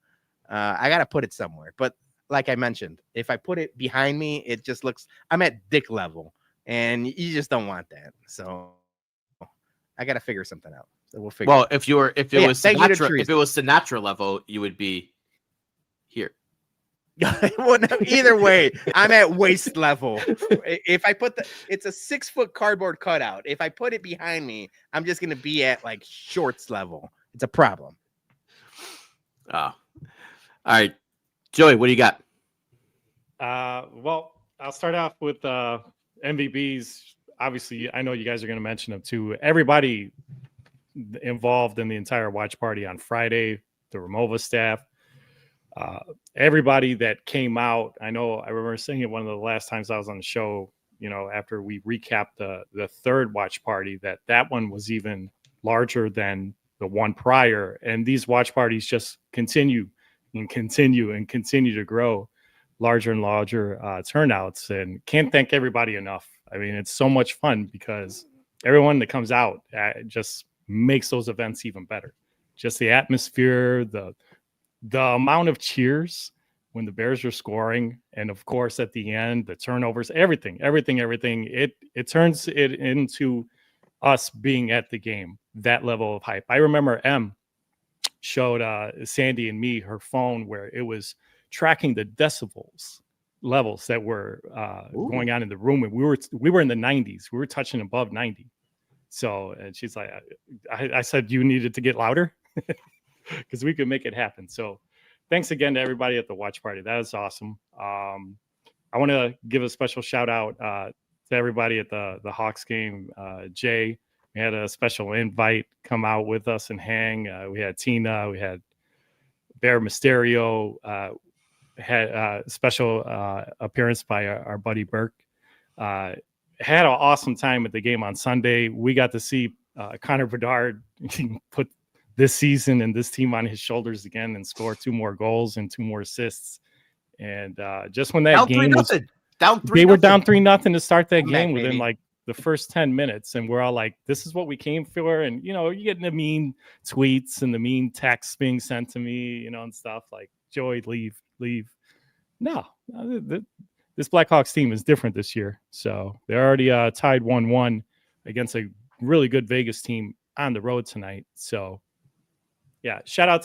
I gotta put it somewhere. But like I mentioned, if I put it behind me, it just looks. I'm at dick level, and you just don't want that. So I gotta figure something out. So we'll figure. Well, if it was Sinatra level, you would be here. Well, no, either way, I'm at waist level. If I put it's a 6-foot cardboard cutout. If I put it behind me, I'm just gonna be at like shorts level. It's a problem. Oh, all right, Joey, what do you got? Well, I'll start off with MVBs. Obviously, I know you guys are going to mention them too. Everybody involved in the entire watch party on Friday, the Remova staff, everybody that came out. I remember saying it one of the last times I was on the show, after we recapped the third watch party, that one was even larger than the one prior. And these watch parties just continue to grow, larger and larger turnouts, and can't thank everybody enough. I mean, it's so much fun because everyone that comes out just makes those events even better. Just the atmosphere, the amount of cheers when the Bears are scoring, and of course at the end, the turnovers, everything. It turns it into us being at the game, that level of hype. I remember M showed Sandy and me her phone where it was tracking the decibels levels that were going on in the room, and we were in the 90s. We were touching above 90. So, and she's like, I said you needed to get louder because we could make it happen. So thanks again to everybody at the watch party. That was awesome. I want to give a special shout out to everybody at the Hawks game. Jay, we had a special invite come out with us and hang. We had Tina, we had Bear Mysterio, had a special appearance by our buddy Burke. Had an awesome time at the game on Sunday. We got to see Connor Bedard put this season and this team on his shoulders again and score 2 more goals and 2 more assists. And just when that Down game was down 3-0. They were down 3-0 to start that I'm game back, within baby. like the first 10 minutes. And we're all like, this is what we came for. And, you get the mean tweets and the mean texts being sent to me, and stuff like, Joey, leave. No, this Blackhawks team is different this year. So they're already tied 1-1 against a really good Vegas team on the road tonight. So, yeah, shout out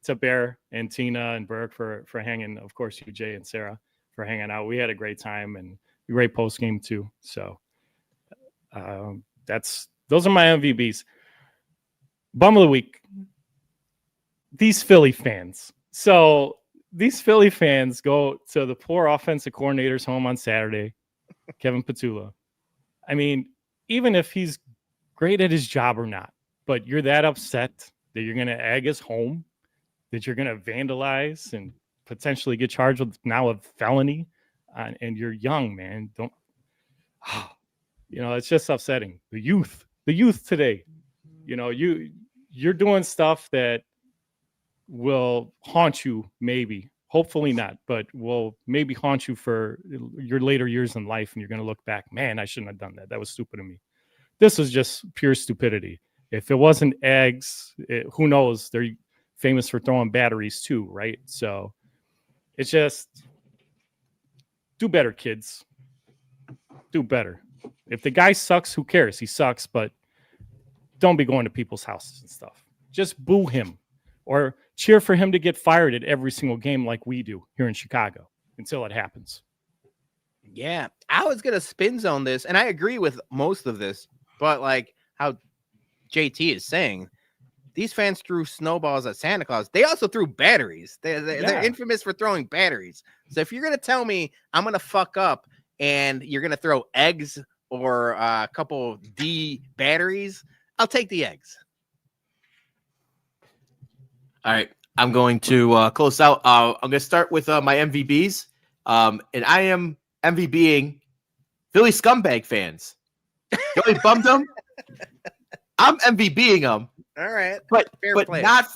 to Bear and Tina and Burke for hanging. Of course, you, Jay, and Sarah for hanging out. We had a great time and a great post game too. So those are my MVBs. Bum of the week. These Philly fans. So these Philly fans go to the poor offensive coordinator's home on Saturday, Kevin Petula. I mean, even if he's great at his job or not, but you're that upset that you're going to egg his home, that you're going to vandalize and potentially get charged with now a felony, and you're young, man. It's just upsetting. The youth today, you're doing stuff that will haunt you, maybe, hopefully not, but will maybe haunt you for your later years in life. And you're going to look back, man, I shouldn't have done that. That was stupid of me. This is just pure stupidity. If it wasn't eggs, who knows? They're famous for throwing batteries too, right? So it's just, do better, kids. Do better. If the guy sucks, who cares? He sucks, but don't be going to people's houses and stuff. Just boo him or cheer for him to get fired at every single game like we do here in Chicago until it happens. Yeah, I was going to spin zone this, and I agree with most of this, but like how JT is saying, these fans threw snowballs at Santa Claus. They also threw batteries. They're infamous for throwing batteries. So if you're going to tell me I'm going to fuck up and you're going to throw eggs or a couple D batteries, I'll take the eggs. All right, I'm going to close out. I'm going to start with my MVBs, and I am MVBing Philly scumbag fans. Joey bummed them. I'm MVBing them. All right, but play. not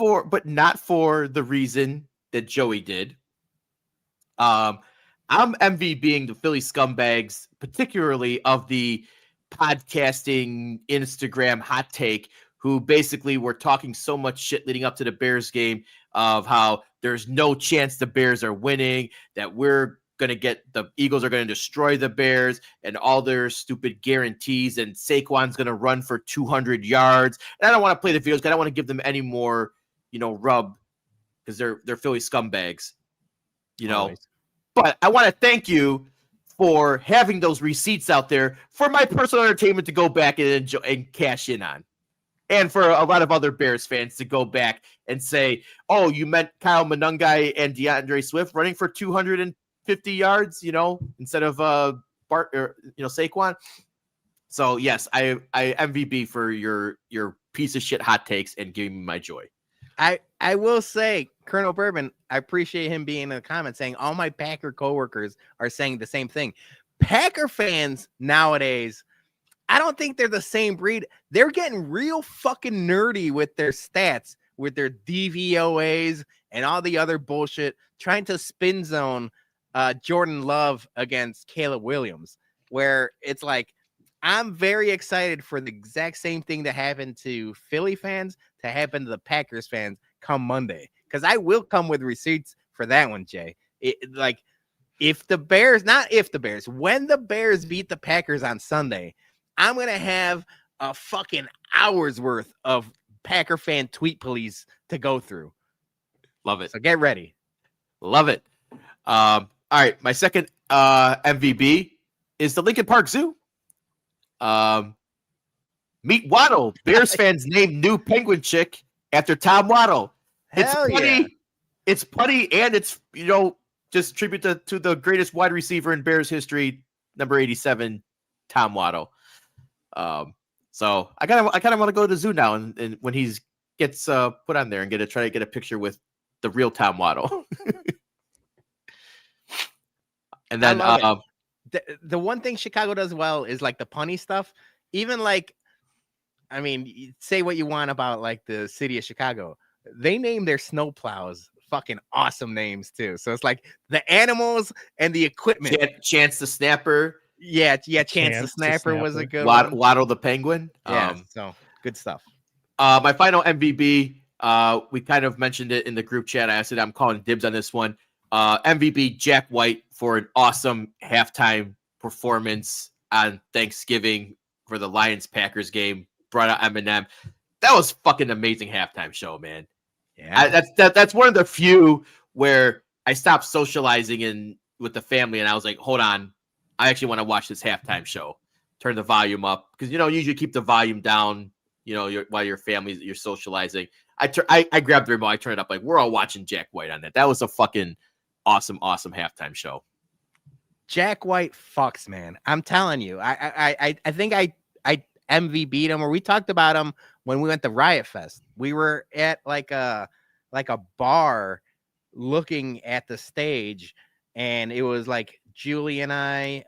for the reason that Joey did. I'm MVBing the Philly scumbags, particularly of the podcasting Instagram hot take, who basically were talking so much shit leading up to the Bears game of how there's no chance the Bears are winning, that we're going to get the Eagles are going to destroy the Bears and all their stupid guarantees, and Saquon's going to run for 200 yards. And I don't want to play the videos because I don't want to give them any more, rub, because they're Philly scumbags. you know. Always. But I want to thank you for having those receipts out there for my personal entertainment to go back and enjoy and cash in on. And for a lot of other Bears fans to go back and say, oh, you meant Kyle Monungai and DeAndre Swift running for 250 yards, you know, instead of Bart or Saquon. So yes, I MVB for your piece of shit hot takes and giving me my joy. I will say, Colonel Bourbon, I appreciate him being in the comments saying all my Packer coworkers are saying the same thing. Packer fans nowadays, I don't think they're the same breed. They're getting real fucking nerdy with their stats, with their DVOAs and all the other bullshit, trying to spin zone Jordan Love against Caleb Williams, where it's like, I'm very excited for the exact same thing to happen to Philly fans to happen to the Packers fans come Monday, because I will come with receipts for that one, Jay. When the Bears beat the Packers on Sunday, I'm going to have a fucking hour's worth of Packer fan tweet police to go through. Love it. So get ready. Love it. All right. My second MVB is the Lincoln Park Zoo. Meet Waddle. Bears fans named new penguin chick after Tom Waddle. It's Hell funny. yeah. It's punny, and it's, just tribute to the greatest wide receiver in Bears history, number 87, Tom Waddle. So I kind of want to go to the zoo now, and when he gets put on there and try to get a picture with the real Tom Waddle. And then the one thing Chicago does well is like the punny stuff. Even say what you want about like the city of Chicago, they name their snowplows fucking awesome names too. So it's like the animals and the equipment. Chance the Snapper. Yeah. Chance the Snapper was a good one. Waddle the Penguin. Yeah. So good stuff. My final MVB. We kind of mentioned it in the group chat. I said I'm calling dibs on this one. MVB Jack White for an awesome halftime performance on Thanksgiving for the Lions-Packers game. Brought out Eminem. That was fucking amazing halftime show, man. Yeah, that's one of the few where I stopped socializing with the family and I was like, hold on, I actually want to watch this halftime show. Turn the volume up because usually keep the volume down. While your family you're socializing. I grabbed the remote, I turned it up, like we're all watching Jack White on that. That was a fucking awesome halftime show. Jack White fucks, man. I'm telling you. I think I MVB'd him, or we talked about him when we went to Riot Fest. We were at like a bar looking at the stage, and it was like Julie and I,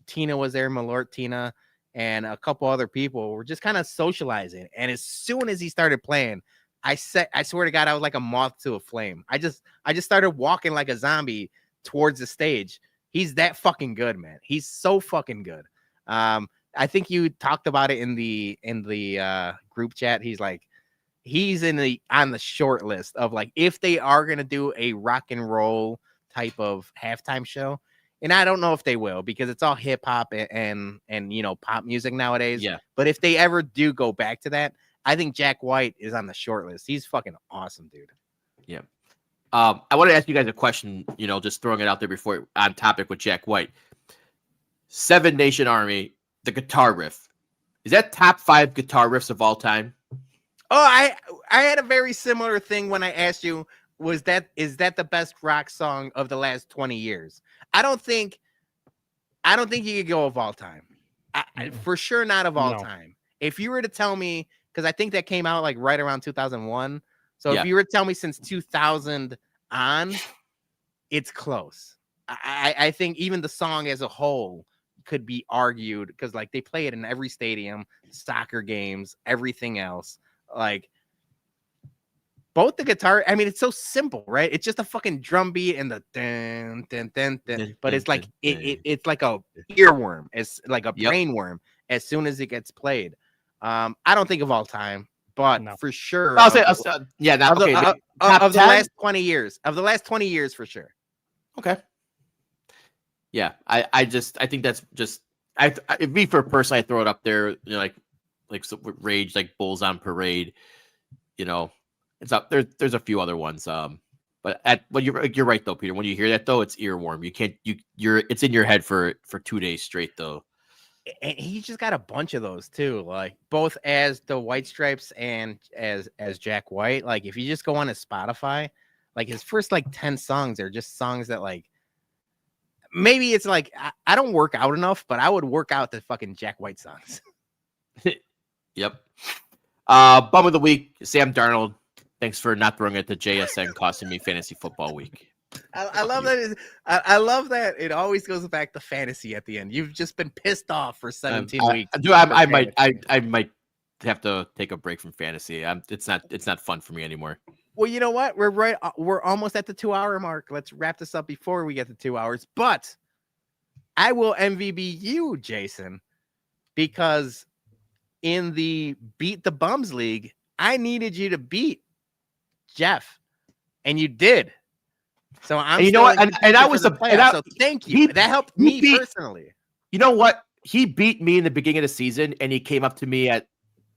Tina was there, Malort Tina, and a couple other people were just kind of socializing. And as soon as he started playing, I swear to God, I was like a moth to a flame. I just started walking like a zombie towards the stage. He's that fucking good, man. He's so fucking good. I think you talked about it in the group chat. He's on the short list of like, if they are going to do a rock and roll type of halftime show. And I don't know if they will, because it's all hip hop and pop music nowadays. Yeah. But if they ever do go back to that, I think Jack White is on the short list. He's fucking awesome, dude. Yeah. I want to ask you guys a question, just throwing it out there before on topic with Jack White. Seven Nation Army, the guitar riff. Is that top 5 guitar riffs of all time? Oh, I had a very similar thing when I asked you, is that the best rock song of the last 20 years? I don't think you could go of all time. For sure not of all time. If you were to tell me, because I think that came out like right around 2001. So if you were to tell me since 2000 on, it's close. I think even the song as a whole could be argued, because like they play it in every stadium, soccer games, everything else. Like both the guitar, I mean, it's so simple, right? It's just a fucking drum beat and the dun, dun, dun, dun, but it's like it's like a earworm. It's like a brain worm as soon as it gets played. I don't think of all time, but for sure, I'll say, of the last 20 years, for sure. Okay. Yeah, I think that's just me for personally, I throw it up there, like Rage, like Bulls on Parade, it's up there. There's a few other ones, But you're right though, Peter. When you hear that though, it's earworm. You can't it's in your head for 2 days straight though. And he just got a bunch of those too, like both as the White Stripes and as Jack White. Like if you just go on his Spotify, like his first like 10 songs are just songs that like maybe it's like I don't work out enough, but I would work out the fucking Jack White songs. Yep. Bum of the week, Sam Darnold. Thanks for not throwing it to JSN, costing me fantasy football week. I love that. I love that it always goes back to fantasy at the end. You've just been pissed off for 17 weeks. I might have to take a break from fantasy. It's not fun for me anymore. Well, you know what? We're almost at the 2-hour mark. Let's wrap this up before we get to 2 hours. But I will MVB you, Jason, because in the Beat the Bums League, I needed you to beat Jeff, and you did. So I'm. And you know what? And I was so thank you. That helped me personally. You know what? He beat me in the beginning of the season, and he came up to me at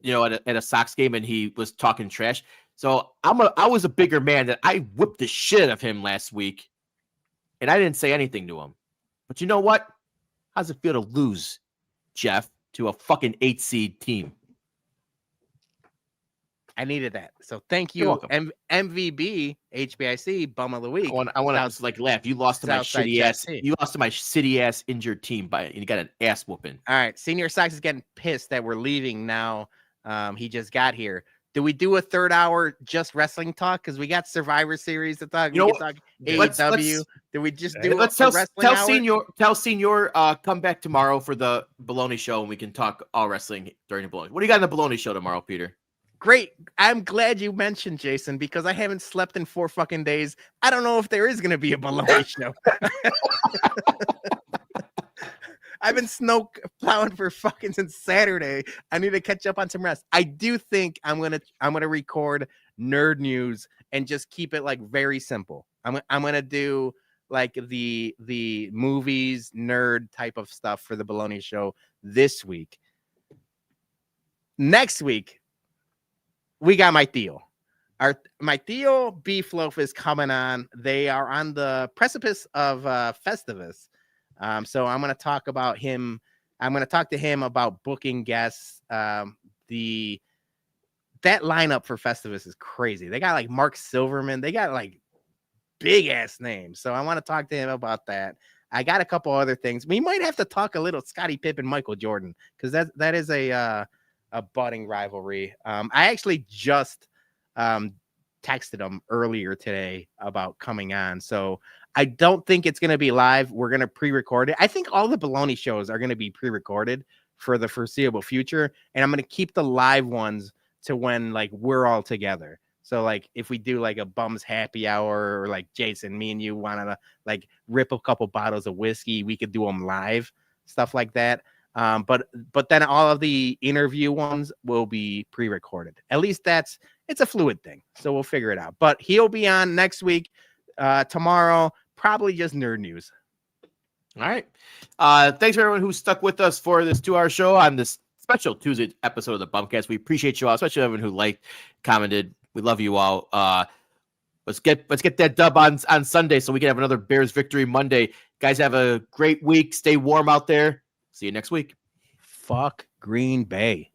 a Sox game, and he was talking trash. So I was a bigger man that I whipped the shit out of him last week, and I didn't say anything to him. But you know what? How's it feel to lose, Jeff, to a fucking 8 seed team? I needed that. So thank you, MVB, HBIC, Bum of the Week. I want to like laugh. You lost to my shitty ass. You lost to my shitty ass injured team and you got an ass whooping. All right, Senior Sox is getting pissed that we're leaving now. He just got here. Do we do a 3rd hour just wrestling talk? Because we got Survivor Series to talk. We can talk AEW. Do we just do tell Senior come back tomorrow for the Baloney show and we can talk all wrestling during the Baloney. What do you got in the Baloney show tomorrow, Peter? Great. I'm glad you mentioned Jason because I haven't slept in 4 fucking days. I don't know if there is going to be a Baloney show. I've been snow plowing for fucking since Saturday. I need to catch up on some rest. I do think I'm gonna record nerd news and just keep it like very simple. I'm gonna do like the movies nerd type of stuff for the Baloney show this week. Next week, we got my Theo. My Theo Beef Loaf is coming on. They are on the precipice of Festivus. So I'm going to talk about him. I'm going to talk to him about booking guests. That lineup for Festivus is crazy. They got like Mark Silverman. They got like big ass names. So I want to talk to him about that. I got a couple other things. We might have to talk a little Scottie Pippen, Michael Jordan, because that is a budding rivalry. I actually just texted him earlier today about coming on. So I don't think it's going to be live. We're going to pre-record it. I think all the Baloney shows are going to be pre-recorded for the foreseeable future. And I'm going to keep the live ones to when like we're all together. So like if we do like a Bums happy hour or like Jason, me and you want to like rip a couple bottles of whiskey, we could do them live, stuff like that. But then all of the interview ones will be pre-recorded. At least it's a fluid thing. So we'll figure it out. But he'll be on next week, tomorrow, probably just nerd news. All right. Thanks for everyone who stuck with us for this 2-hour show on this special Tuesday episode of the BumCast. We appreciate you all, especially everyone who liked, commented. We love you all. Let's get that dub on Sunday so we can have another Bears victory Monday. Guys, have a great week. Stay warm out there. See you next week. Fuck Green Bay.